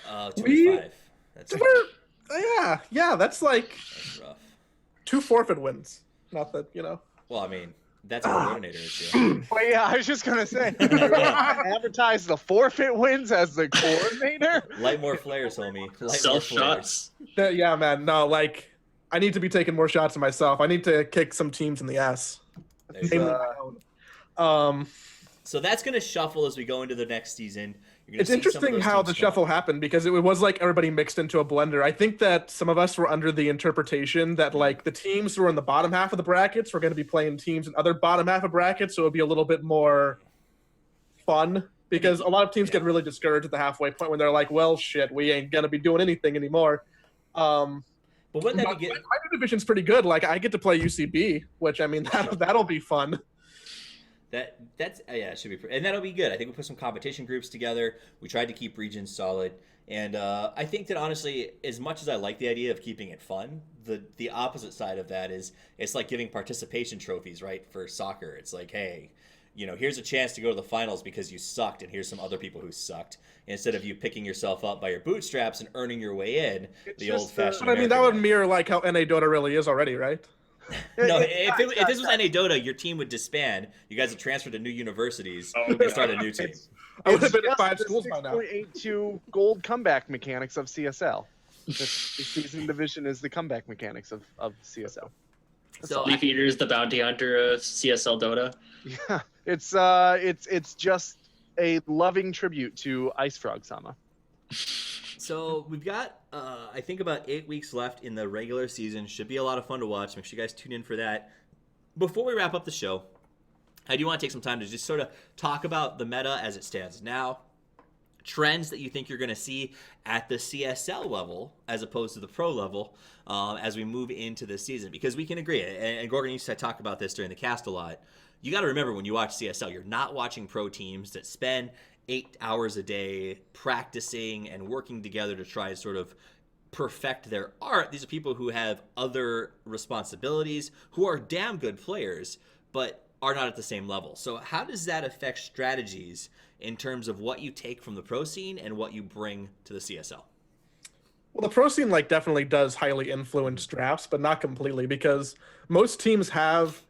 25. That's That's like rough. 2 forfeit wins. Not that, Well, I mean, that's a coordinator issue. Well, yeah, I was just gonna say, advertise the forfeit wins as the coordinator. Light more flares, homie. Light more Self flares. shots. Yeah, man. No, like, I need to be taking more shots at myself. I need to kick some teams in the ass. There you go. Namely my own. So that's going to shuffle as we go into the next season. You're gonna It's see some of interesting those how teams the come shuffle up. happened because it was like everybody mixed into a blender. I think that some of us were under the interpretation that like the teams who were in the bottom half of the brackets were going to be playing teams in other bottom half of brackets, so it would be a little bit more fun because a lot of teams get really discouraged at the halfway point when they're like, "Well, shit, we ain't going to be doing anything anymore." But wouldn't that My be good? division's pretty good. Like I get to play UCB, which I mean that'll be fun. That's yeah, it should be, and that'll be good. I think we put some competition groups together. We tried to keep regions solid, and I think that honestly, as much as I like the idea of keeping it fun, the opposite side of that is it's like giving participation trophies, right, for soccer. It's like, hey, here's a chance to go to the finals because you sucked, and here's some other people who sucked. Instead of you picking yourself up by your bootstraps and earning your way in, It's the just, old-fashioned. But I mean that American would way. mirror like how NA Dota really is already, right? No, if this was NA Dota, your team would disband. You guys would transfer to new universities and start a new team. I would have been at just 5 the schools by now. 6.82 gold comeback mechanics of CSL. The season division is the comeback mechanics of CSL. So Leaf Eater is the bounty hunter of CSL Dota. Yeah, it's just a loving tribute to Ice Frog Sama. So we've got, I think, about 8 weeks left in the regular season. Should be a lot of fun to watch. Make sure you guys tune in for that. Before we wrap up the show, I do want to take some time to just sort of talk about the meta as it stands now, trends that you think you're going to see at the CSL level as opposed to the pro level as we move into this season. Because we can agree, and Gorgon used to talk about this during the cast a lot, you got to remember when you watch CSL, you're not watching pro teams that spend 8 hours a day practicing and working together to try to sort of perfect their art. These are people who have other responsibilities, who are damn good players, but are not at the same level. So how does that affect strategies in terms of what you take from the pro scene and what you bring to the CSL? Well, the pro scene like definitely does highly influence drafts, but not completely, because most teams have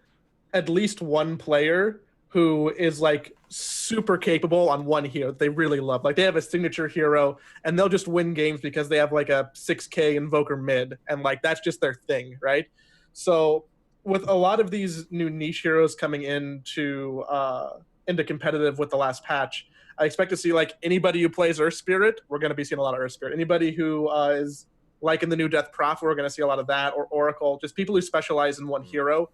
at least one player who is like super capable on one hero that they really love. Like they have a signature hero and they'll just win games because they have like a 6K invoker mid and like that's just their thing, right? So with a lot of these new niche heroes coming into competitive with the last patch, I expect to see like anybody who plays Earth Spirit, we're going to be seeing a lot of Earth Spirit. Anybody who is like in the new Death Prophet, we're going to see a lot of that, or Oracle, just people who specialize in one hero,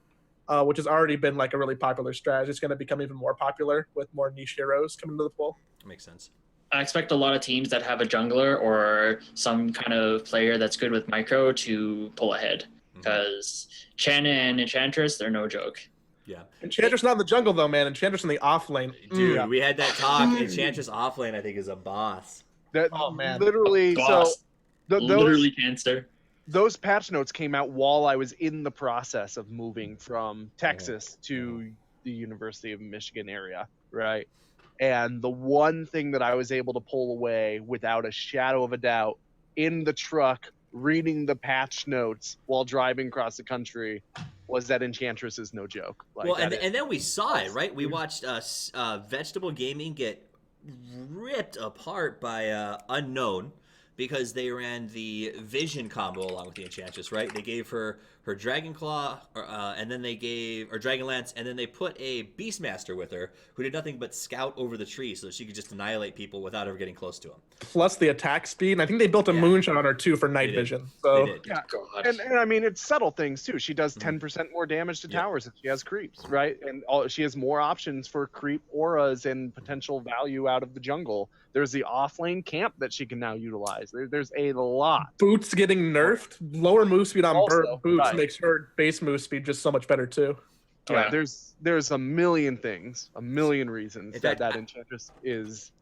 which has already been like a really popular strategy. It's going to become even more popular with more niche heroes coming to the pool. Makes sense. I expect a lot of teams that have a jungler or some kind of player that's good with micro to pull ahead, because Chen and Enchantress, they're no joke. Yeah. Enchantress not in the jungle though, man. Enchantress in the off lane. Dude, we had that talk. Enchantress offlane, I think, is a boss. That Oh, man. literally. Boss. So those Literally cancer. those patch notes came out while I was in the process of moving from Texas to the University of Michigan area, right? And the one thing that I was able to pull away without a shadow of a doubt in the truck reading the patch notes while driving across the country was that Enchantress is no joke. Like, Well, and then we saw it, right? We watched Vegetable Gaming get ripped apart by Unknown because they ran the Vision combo along with the Enchantress, right? They gave her Dragon Claw, and then they gave, or Dragon Lance, and then they put a Beastmaster with her who did nothing but scout over the tree so that she could just annihilate people without ever getting close to them. Plus the attack speed. And I think they built a moonshot on her too for night vision. So They did. Yeah. God. And I mean, it's subtle things too. She does 10% more damage to towers if she has creeps, right? And she has more options for creep auras and potential value out of the jungle. There's the off-lane camp that she can now utilize. There's a lot. Boots getting nerfed. Lower move speed on Also, Boots right. makes her base move speed just so much better too. Yeah, there's a million things, a million reasons In that fact, Enchantress is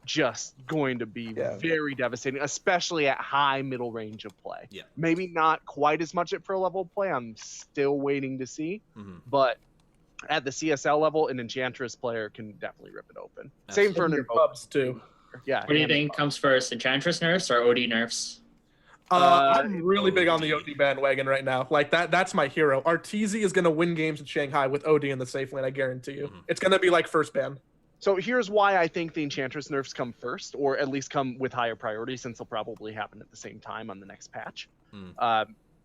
just going to be Yeah. very devastating, especially at high middle range of play. Yeah. Maybe not quite as much at pro level play. I'm still waiting to see, but at the CSL level, an Enchantress player can definitely rip it open. Same for an Your Invoker. pubs too. Yeah. What do you think comes first, Enchantress nerfs or OD nerfs? I'm really big on the OD bandwagon right now. Like that's my hero. Arteezy is gonna win games in Shanghai with OD in the safe lane, I guarantee you. It's gonna be like first ban. So here's why I think the Enchantress nerfs come first, or at least come with higher priority, since they'll probably happen at the same time on the next patch.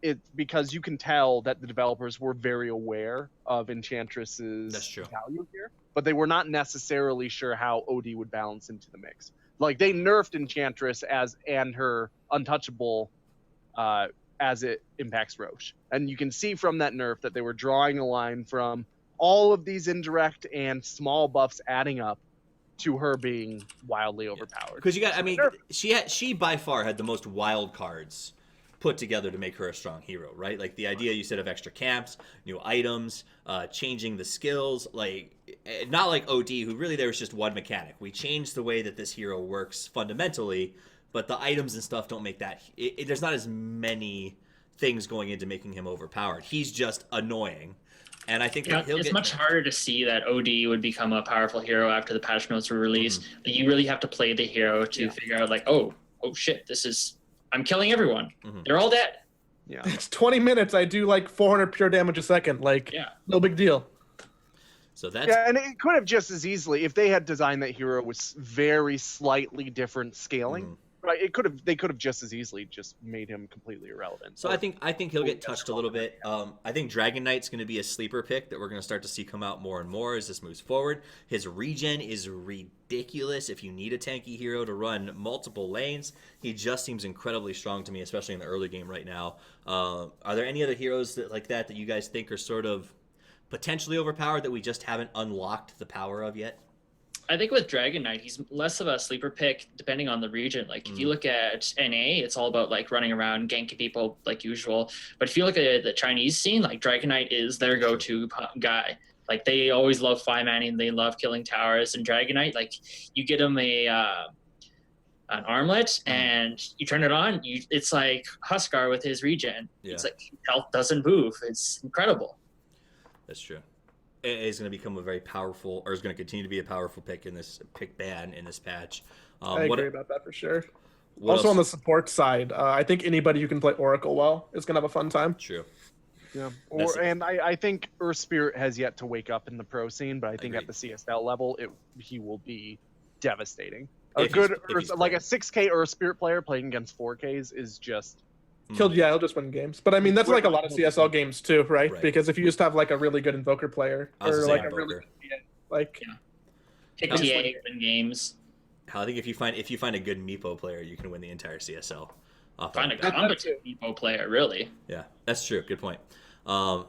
It's because you can tell that the developers were very aware of Enchantress's That's true. value here, but they were not necessarily sure how OD would balance into the mix. Like they nerfed Enchantress and her untouchable as it impacts Roche, and you can see from that nerf that they were drawing a line from all of these indirect and small buffs adding up to her being wildly overpowered. Because she by far had the most wild cards put together to make her a strong hero, right? Like the idea you said of extra camps, new items, changing the skills, like not like OD, who really there was just one mechanic. We changed the way that this hero works fundamentally, but the items and stuff don't make that. There's not as many things going into making him overpowered. He's just annoying. And I think it's much harder to see that OD would become a powerful hero after the patch notes were released. You really have to play the hero to figure out, like, oh shit, I'm killing everyone. They're all dead. Yeah. It's 20 minutes. I do like 400 pure damage a second. Like, no big deal. So that's and it could have just as easily, if they had designed that hero with very slightly different scaling, right? They could have just as easily just made him completely irrelevant. So I think he'll get touched a little bit. I think Dragon Knight's going to be a sleeper pick that we're going to start to see come out more and more as this moves forward. His regen is ridiculous. If you need a tanky hero to run multiple lanes, he just seems incredibly strong to me, especially in the early game right now. Are there any other heroes like that you guys think are sort of potentially overpowered that we just haven't unlocked the power of yet? I think with Dragon Knight, he's less of a sleeper pick depending on the region. Like if you look at NA, it's all about like running around, ganking people like usual. But if you look at the Chinese scene, like Dragon Knight is their go-to guy. Like they always love 5-manning, they love killing towers. And Dragon Knight, like you get him armlet, and you turn it on. It's like Huskar with his regen. Yeah. It's like health doesn't move. It's incredible. That's true. It is going to become a very powerful, or is going to continue to be a powerful pick ban in this patch. I agree about that for sure. What Also else? on the support side, I think anybody who can play Oracle well is gonna have a fun time. True. Yeah, That's and I think Earth Spirit has yet to wake up in the pro scene, but I think Agreed. at the CSL level, he will be devastating. If he's Like a playing. 6K Earth Spirit player playing against 4Ks is just He'll just win games. But I mean, that's like a lot of CSL games too, right? Right. Because if you just have like a really good Invoker player I was or gonna like say a really Invoker. good like Pick That's TA win games. I think if you find a good Meepo player, you can win the entire CSL. Find a that. competent Meepo player, really. Yeah, that's true. Good point. You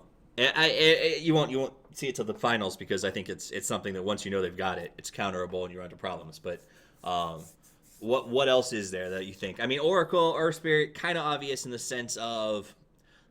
won't see it till the finals because I think it's something that once you know they've got it, it's counterable and you run into problems. But what else is there that you think? I mean, Oracle, Earth Spirit, kind of obvious in the sense of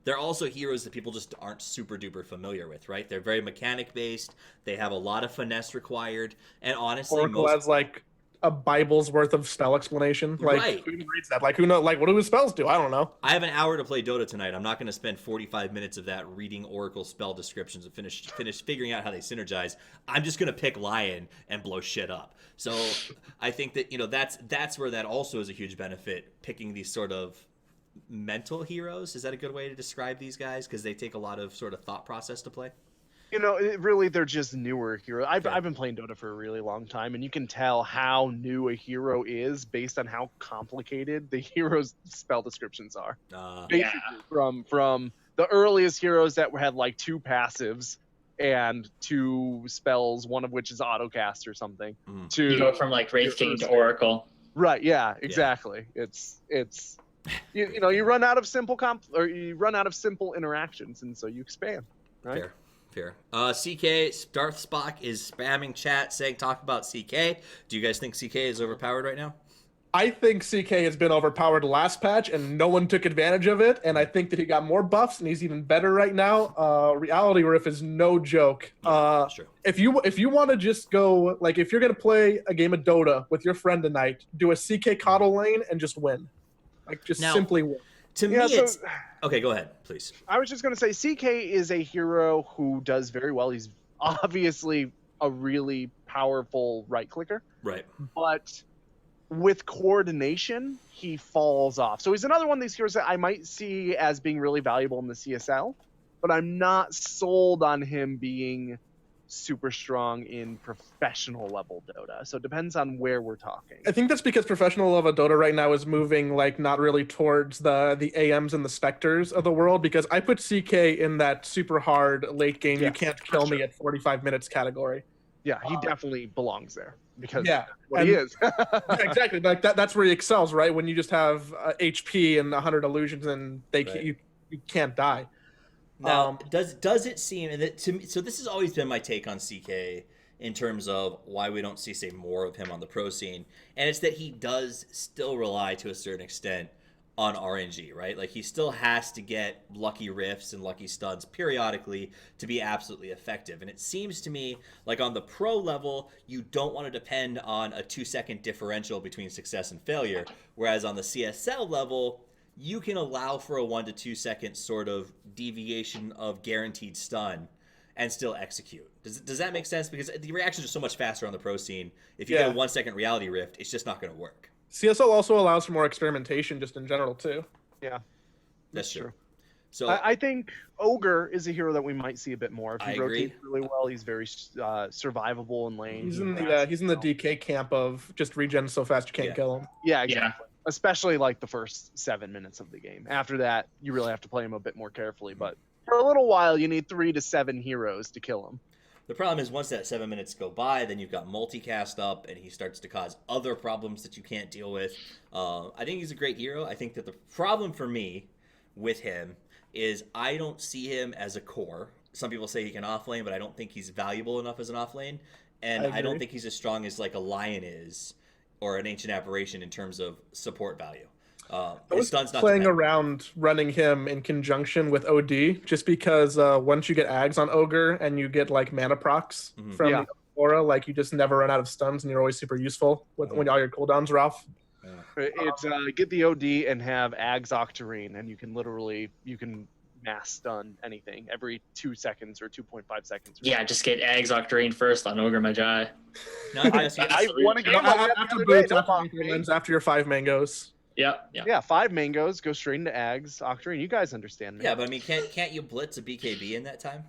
they're also heroes that people just aren't super duper familiar with, right? They're very mechanic based. They have a lot of finesse required, and honestly, Oracle has like a Bible's worth of spell explanation. Like Right. who even reads that? Like who knows? Like what do his spells do? I don't know. I have an hour to play Dota tonight. I'm not going to spend 45 minutes of that reading Oracle spell descriptions and finish figuring out how they synergize. I'm just going to pick Lion and blow shit up. So I think that that's where that also is a huge benefit. Picking these sort of mental heroes, is that a good way to describe these guys? Because they take a lot of sort of thought process to play. really they're just newer heroes. I've Yeah. been playing Dota for a really long time, and you can tell how new a hero is based on how complicated the hero's spell descriptions are. Basically, from the earliest heroes that had like 2 passives and 2 spells, one of which is autocast or something. To You go from like Wraith King to Oracle. Right, yeah, exactly. It's you run out of simple you run out of simple interactions, and so you expand, right? Fair. CK Darth Spock is spamming chat saying talk about CK. Do you guys think CK is overpowered right now? I think CK has been overpowered last patch and no one took advantage of it. And I think that he got more buffs and he's even better right now. Reality Riff is no joke. That's true. If you want to just go, like if you're going to play a game of Dota with your friend tonight, do a CK coddle lane and just win. Like just Now- simply win. To me, it's okay. Go ahead, please. I was just going to say CK is a hero who does very well. He's obviously a really powerful right clicker, Right. but with coordination, he falls off. So he's another one of these heroes that I might see as being really valuable in the CSL, but I'm not sold on him being super strong in professional level Dota. So it depends on where we're talking. I think that's because professional level Dota right now is moving like not really towards the AMs and the Spectres of the world, because I put CK in that super hard late game, you Yes, can't for kill me sure. at 45 minutes category. Yeah, he definitely belongs there because Yeah, that's what he is. Yeah, exactly. Like that's where he excels, right? When you just have HP and 100 illusions and Right. you can't die. Now, does it seem that to me? So this has always been my take on CK in terms of why we don't see, say, more of him on the pro scene, and it's that he does still rely to a certain extent on RNG, right? Like he still has to get lucky riffs and lucky studs periodically to be absolutely effective. And it seems to me like on the pro level, you don't want to depend on a 2-second differential between success and failure, whereas on the CSL level, you can allow for a 1 to 2 second sort of deviation of guaranteed stun and still execute. Does that make sense? Because the reactions are so much faster on the pro scene. If you get a 1 second reality rift, it's just not going to work. CSL also allows for more experimentation just in general too. Yeah, That's true. true. So I think Ogre is a hero that we might see a bit more. If I he agree. rotates really well, he's very survivable in lane. He's He in lasts the well. DK camp of just regen so fast you can't Yeah. kill him. Yeah, exactly. Especially like the first 7 minutes of the game. After that, you really have to play him a bit more carefully. But for a little while, you need 3 to 7 heroes to kill him. the problem is once that 7 minutes go by, then you've got multicast up, and he starts to cause other problems that you can't deal with. I think he's a great hero. I think that the problem for me with him is I don't see him as a core. Some people say he can offlane, but I don't think he's valuable enough as an offlane. And I don't agree. think he's as strong as like a Lion is or an Ancient Apparition in terms of support value. I His was stun's not playing dependent. around running him in conjunction with OD, just because once you get Ags on Ogre and you get like mana procs from Yeah. the aura, like you just never run out of stuns and you're always super useful when all your cooldowns are off. It's get the OD and have Ags Octarine, and you can mass stun anything every 2 seconds or 2.5 seconds. Yeah, just get Ags Octarine first on Ogre Magi. No, yes, I won a game like that the After other boots, day, after don't mock Aether me. Lens, after your 5 mangoes. Yep. Yeah, 5 mangoes, go straight into Ags Octarine. You guys understand me. yeah, but I mean, can't you blitz a BKB in that time?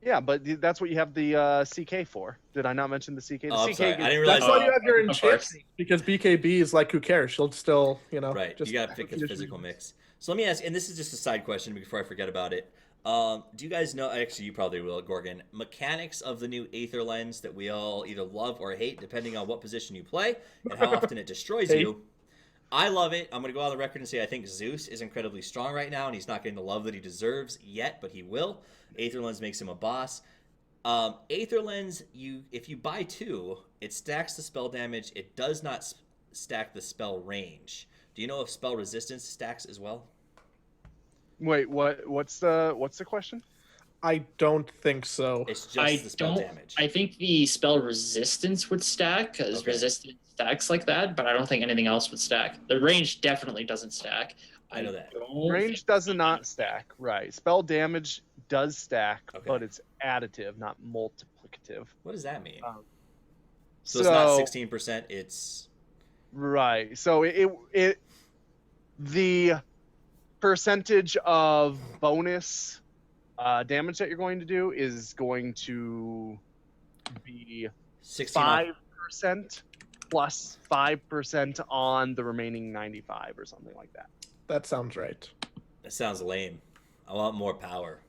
Yeah, but that's what you have the CK for. Did I not mention the CK? The Oh, I'm CK sorry. I gets- didn't realize That's why that. you have your Of enchant course. because BKB is like, who cares? She'll still, Right, just you got to pick the physical mix. So let me ask, and this is just a side question before I forget about it. Do you guys know, actually you probably will, Gorgon, mechanics of the new Aether Lens that we all either love or hate depending on what position you play and how often it destroys you? I love it. I'm going to go on the record and say I think Zeus is incredibly strong right now and he's not getting the love that he deserves yet, but he will. Aether Lens makes him a boss. Aether Lens, if you buy 2, it stacks the spell damage. It does not stack the spell range. Do you know if spell resistance stacks as well? Wait, what's the question? I don't think so. It's just I the spell don't. damage. I think the spell resistance would stack because Okay. resistance stacks like that, but I don't think anything else would stack. The range definitely doesn't stack. I know that. don't Range think- does not stack, right? Spell damage does stack, Okay. but it's additive, not multiplicative. What does that mean? Um, So it's not 16%, it's... Right. So the percentage of bonus damage that you're going to do is going to be 16 5% plus 5% on the remaining 95 or something like that. That sounds right. That sounds lame. I want more power.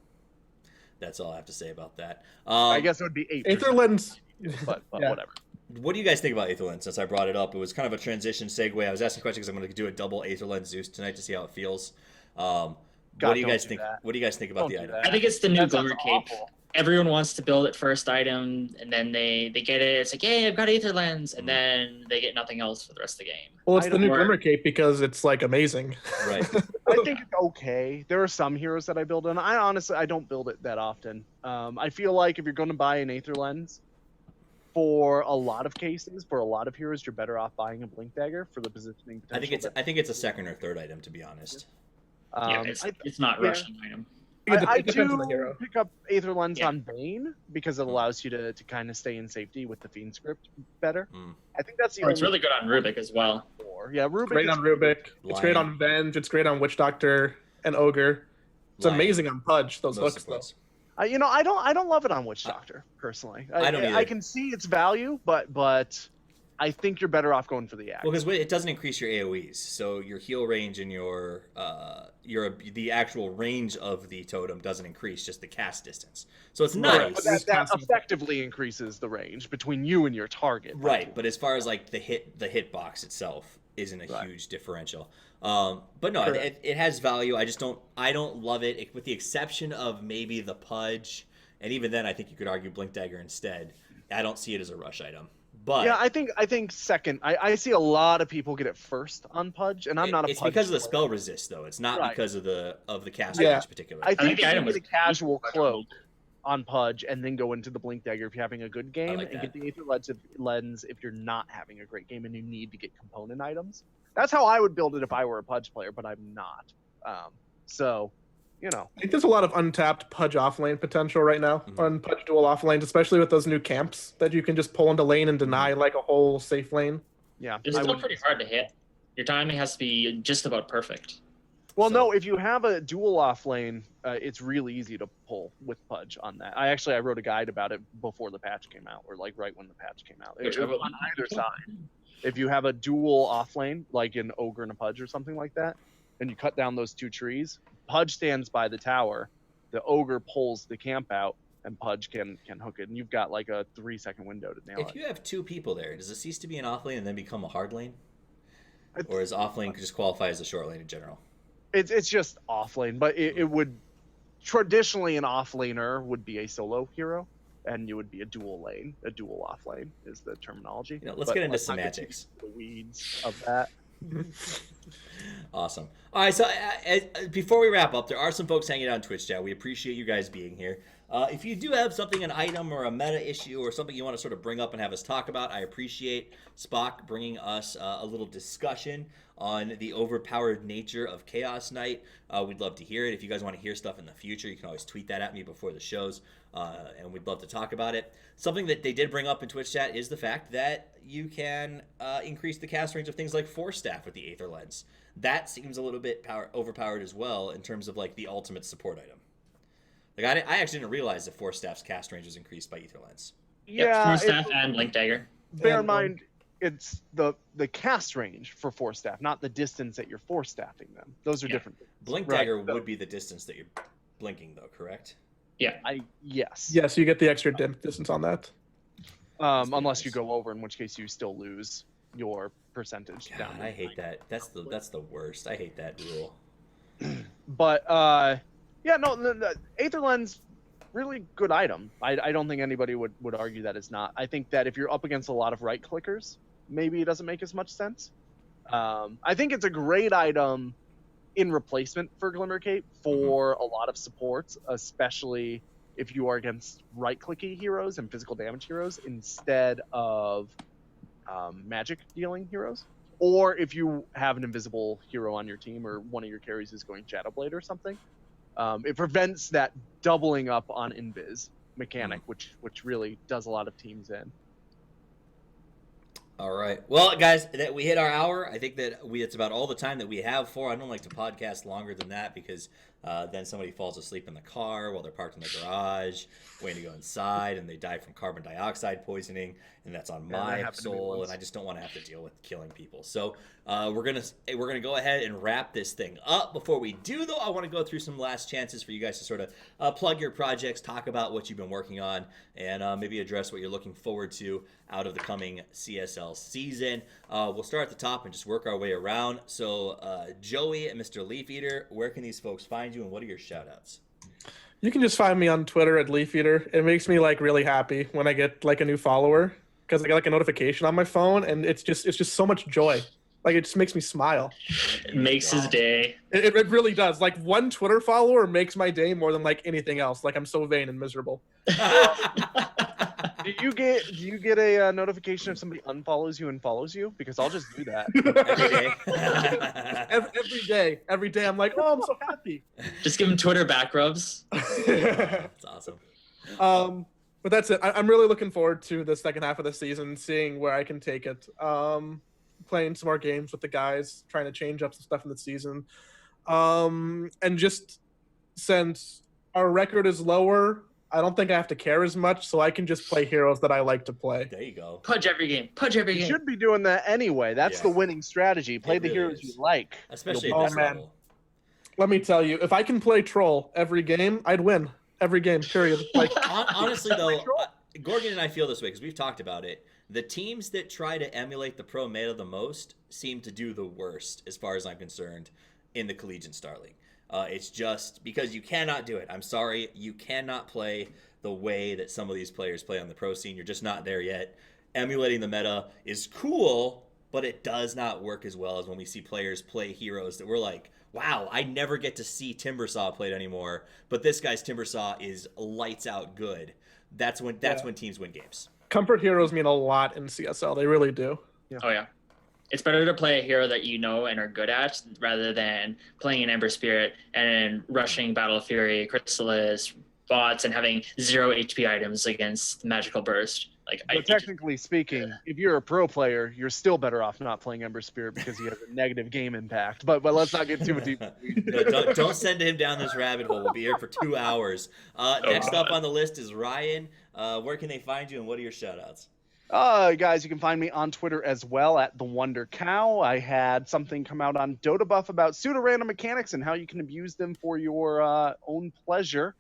That's all I have to say about that. I guess it would be 8%. Aether Lens. but Yeah. whatever. What do you guys think about Aether Lens? Since I brought it up, it was kind of a transition segue. I was asking questions because I'm going to do a double Aether Lens Zeus tonight to see how it feels. What do you don't guys do think? that. What do you guys think about Don't the do item? that. I think it's the new That sounds Glimmer Cape. awful. Everyone wants to build it first item, and then they get it. It's like, hey, I've got Aether Lens, and Mm. then they get nothing else for the rest of the game. Well, it's I the new don't- Glimmer Cape because it's like amazing. Right. I think it's okay. There are some heroes that I build, and I honestly don't build it that often. I feel like if you're going to buy an Aether Lens, for a lot of cases, for a lot of heroes, you're better off buying a Blink Dagger for the positioning potential. I think it's a second or third item, to be honest. Yeah, it's not yeah. rushing item. I It depends on the do hero. pick up Aether Lens Yeah. on Bane because it allows you to kind of stay in safety with the Fiend script better. Mm. I think that's the Or it's only really good on Rubik as well. four. Yeah, Rubik Great is on Rubik. It's great Lion. on Venge. It's great on Witch Doctor and Ogre. It's Lion. amazing on Pudge. Those Most hooks though. supports. I don't love it on Witch Doctor personally. I don't either. I can see its value, but I think you're better off going for the axe. Well, because it doesn't increase your AOE's, so your heal range and the actual range of the totem doesn't increase, just the cast distance. So it's Right, nice, But that Passive. effectively increases the range between you and your target. right? But as far as like the hitbox itself isn't a Right. huge differential. But no, it has value. I don't love it, with the exception of maybe the Pudge, and even then, I think you could argue Blink Dagger instead. I don't see it as a rush item. But Yeah, I think second. I see a lot of people get it first on Pudge, and I'm not a it's Pudge because of the player. spell resist, though. It's not Right. because of the cast Yeah. range particularly. I think the you item can get a was- casual cloak on Pudge and then go into the Blink Dagger if you're having a good game, like and that. get the Aether Lens if you're not having a great game and you need to get component items. That's how I would build it if I were a Pudge player, but I'm not. So, I think there's a lot of untapped Pudge offlane potential right now Mhm. on Pudge dual offlanes, especially with those new camps that you can just pull into lane and deny like a whole safe lane. yeah, It's I still would. pretty hard to hit. Your timing has to be just about perfect. Well, So- no, if you have a dual off lane, it's really easy to pull with Pudge on that. I wrote a guide about it before the patch came out, or like right when the patch came out. Which It was on either side. If you have a dual off lane, like an Ogre and a Pudge or something like that, and you cut down those two trees, Pudge stands by the tower, the Ogre pulls the camp out, and Pudge can hook it, and you've got like a 3-second window to nail If it. you have two people there, does it cease to be an off lane and then become a hard lane? It's- Or is off lane just qualify as a short lane in general? It's just off lane, but it would traditionally an off laner would be a solo hero, and you would be a dual lane. A dual off lane is the terminology. Let's But get into let's not get semantics. into the weeds of that. Awesome. All right, so before we wrap up, there are some folks hanging out on Twitch chat. We appreciate you guys being here. If you do have something, an item or a meta issue or something you want to sort of bring up and have us talk about, I appreciate Spock bringing us a little discussion on the overpowered nature of Chaos Knight. We'd love to hear it. If you guys want to hear stuff in the future, you can always tweet that at me before the shows, and we'd love to talk about it. Something that they did bring up in Twitch chat is the fact that you can increase the cast range of things like Force Staff with the Aether Lens. That seems a little bit overpowered as well in terms of like the ultimate support item. Like I actually didn't realize that Force Staff's cast range was increased by Aether Lens. Yeah, Force Staff and Blink Dagger. bear in mind it's the cast range for Force Staff, not the distance that you're Force Staffing them. Those are different things. Blink Right, Dagger so- would be the distance that you're blinking, though, correct? Yes. Yes, you get the extra distance on that. Unless you go over, in which case you still lose your percentage God, down. I hate that. That's the worst. I hate that rule. But yeah, no, the Aether Lens, really good item. I don't think anybody would argue that it's not. I think that if you're up against a lot of right clickers, maybe it doesn't make as much sense. I think it's a great item in replacement for Glimmer Cape for a lot of supports, especially if you are against right clicky heroes and physical damage heroes instead of magic dealing heroes. Or if you have an invisible hero on your team or one of your carries is going Shadowblade or something. It prevents that doubling up on invis mechanic, which really does a lot of teams in. All right. Well, guys, that we hit our hour. I think that it's about all the time that we have for. I don't like to podcast longer than that because then somebody falls asleep in the car while they're parked in the garage, waiting to go inside, and they die from carbon dioxide poisoning, and that's on my soul, and I just don't want to have to deal with killing people. So we're gonna go ahead and wrap this thing up. Before we do, though, I want to go through some last chances for you guys to sort of plug your projects, talk about what you've been working on, and maybe address what you're looking forward to out of the coming CSL season. We'll start at the top and just work our way around. So Joey and Mr. Leaf Eater, where can these folks find you, and what are your shout outs? You can just find me on Twitter at Leaf Eater. It makes me like really happy when I get like a new follower because I get like a notification on my phone, and it's just so much joy. Like, it just makes me smile. It makes his day. It really does. Like, one Twitter follower makes my day more than like anything else. Like, I'm so vain and miserable. Do you get a notification if somebody unfollows you and follows you? Because I'll just do that. Every day. I'm like, oh, I'm so happy. Just give him Twitter back rubs. That's awesome. But that's it. I'm really looking forward to the second half of the season, seeing where I can take it. Playing some more games with the guys, trying to change up some stuff in the season. And just since our record is lower, I don't think I have to care as much, so I can just play heroes that I like to play. There you go. Pudge every game. You should be doing that anyway. That's the winning strategy. Play the really heroes is. you like. Especially Oh, at this man. level. Let me tell you, if I can play Troll every game, I'd win every game, period. Like, Honestly, though, Gorgon and I feel this way because we've talked about it. The teams that try to emulate the pro meta the most seem to do the worst, as far as I'm concerned, in the Collegiate Star League. It's just because you cannot do it. I'm sorry, you cannot play the way that some of these players play on the pro scene. You're just not there yet. Emulating the meta is cool, but it does not work as well as when we see players play heroes that we're like, wow, I never get to see Timbersaw played anymore, but this guy's Timbersaw is lights out good. That's when teams win games. comfort heroes mean a lot in CSL. They really do. Oh, yeah. It's better to play a hero that you know and are good at rather than playing an Ember Spirit and rushing Battle of Fury, Chrysalis, bots, and having 0 HP items against Magical Burst. But technically speaking, if you're a pro player, you're still better off not playing Ember Spirit because he has a negative game impact. But let's not get too deep. No, don't send him down this rabbit hole. We'll be here for 2 hours. Next up on the list is Ryan. Where can they find you, and what are your shout-outs? Guys, you can find me on Twitter as well at The Wonder Cow. I had something come out on Dota Buff about pseudo-random mechanics and how you can abuse them for your own pleasure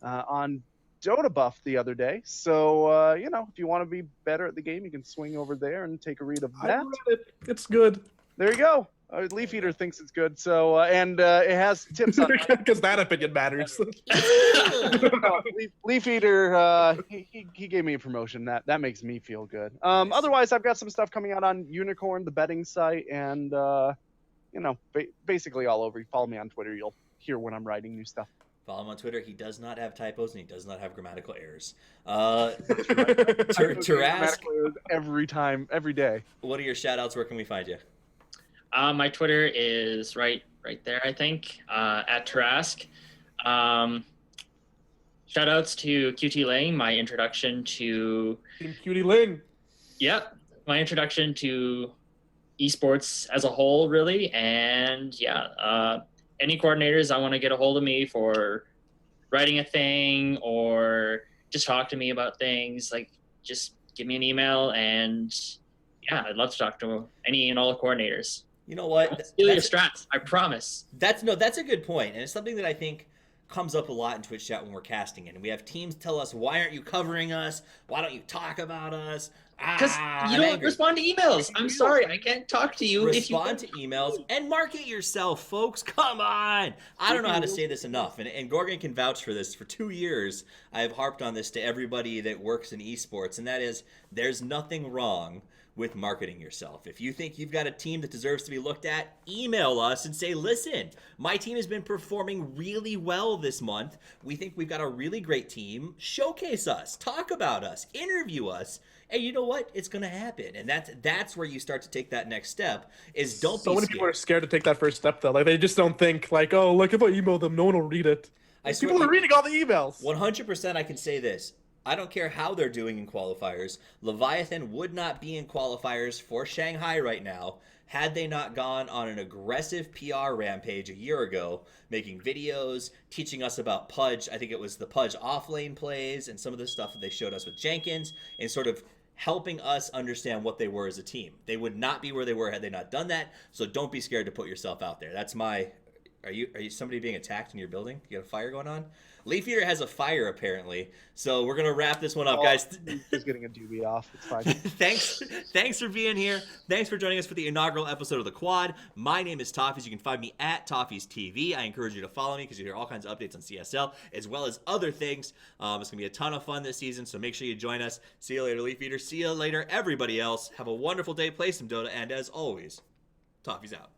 on Dota Buff the other day. So, if you want to be better at the game, you can swing over there and take a read of I that. read it. It's good. There you go. Leaf Eater thinks it's good. So, and it has tips on Because that opinion matters. Leaf Eater. He gave me a promotion. That makes me feel good. Nice. Otherwise, I've got some stuff coming out on Unicorn, the betting site, and basically all over. You follow me on Twitter, you'll hear when I'm writing new stuff. Follow him on Twitter. He does not have typos and he does not have grammatical errors. I go through Tarask, grammatical errors every time, every day. what are your shout outs? Where can we find you? My Twitter is right there, I think, at Tarask. Shout outs to QT Ling, my introduction to Team Cutie Ling. my introduction to esports as a whole, really. And any coordinators that want to get a hold of me for writing a thing or just talk to me about things, like just give me an email, and I'd love to talk to any and all the coordinators. You know what? I'll steal your strats, I promise. That's a good point, and it's something that I think comes up a lot in Twitch chat when we're casting it. And we have teams tell us, "Why aren't you covering us? Why don't you talk about us?" Because you don't respond to emails. I'm sorry, I can't talk to you. Respond to emails and market yourself, folks. Come on. I don't know how to say this enough. And Gorgon can vouch for this. For 2 years, I have harped on this to everybody that works in esports, and that is, there's nothing wrong with marketing yourself. If you think you've got a team that deserves to be looked at, email us and say, listen, my team has been performing really well this month. We think we've got a really great team. Showcase us, talk about us, interview us. And you know what? It's going to happen. And that's where you start to take that next step, is don't be scared. So many people are scared to take that first step, though. Like, they just don't think, like, oh, look, if I email them, no one will read it. People are reading all the emails. 100% I can say this. I don't care how they're doing in qualifiers. Leviathan would not be in qualifiers for Shanghai right now had they not gone on an aggressive PR rampage a year ago, making videos, teaching us about Pudge. I think it was the Pudge offlane plays and some of the stuff that they showed us with Jenkins, and sort of helping us understand what they were as a team. They would not be where they were had they not done that, so don't be scared to put yourself out there. That's my... Are you somebody being attacked in your building? You got a fire going on? Leaf Eater has a fire, apparently. So we're going to wrap this one up, guys. Just getting a doobie off. It's fine. Thanks for being here. Thanks for joining us for the inaugural episode of The Quad. My name is Toffees. You can find me at Toffees TV. I encourage you to follow me because you hear all kinds of updates on CSL as well as other things. It's going to be a ton of fun this season, so make sure you join us. See you later, Leaf Eater. See you later, everybody else. Have a wonderful day. Play some Dota, and as always, Toffees out.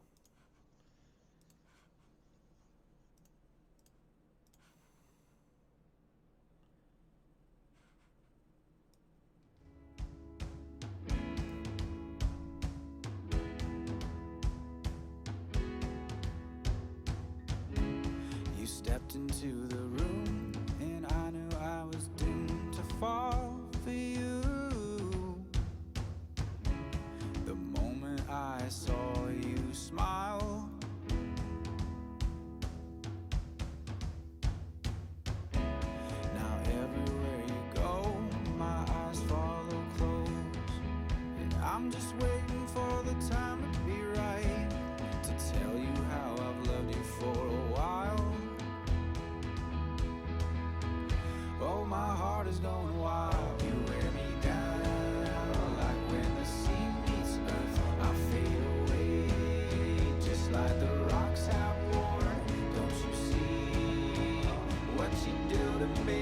You stepped into the room, and I knew I was doomed to fall for you. The moment I saw you smile, now everywhere you go, my eyes follow close, and I'm just waiting for the time to be right to tell you how I've loved you for a while. Oh, my heart is going wild. You wear me down like when the sea meets earth. I fade away just like the rocks have worn. Don't you see what you do to me?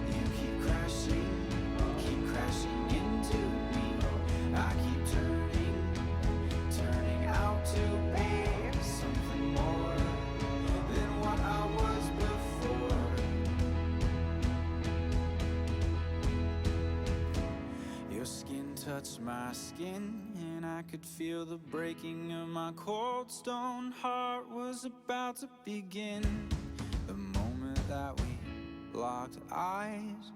You keep crashing into me. I keep turning out to be something more than what I was before. Your skin touched my skin, and I could feel the breaking of my cold stone heart was about to begin. The moment that we locked eyes,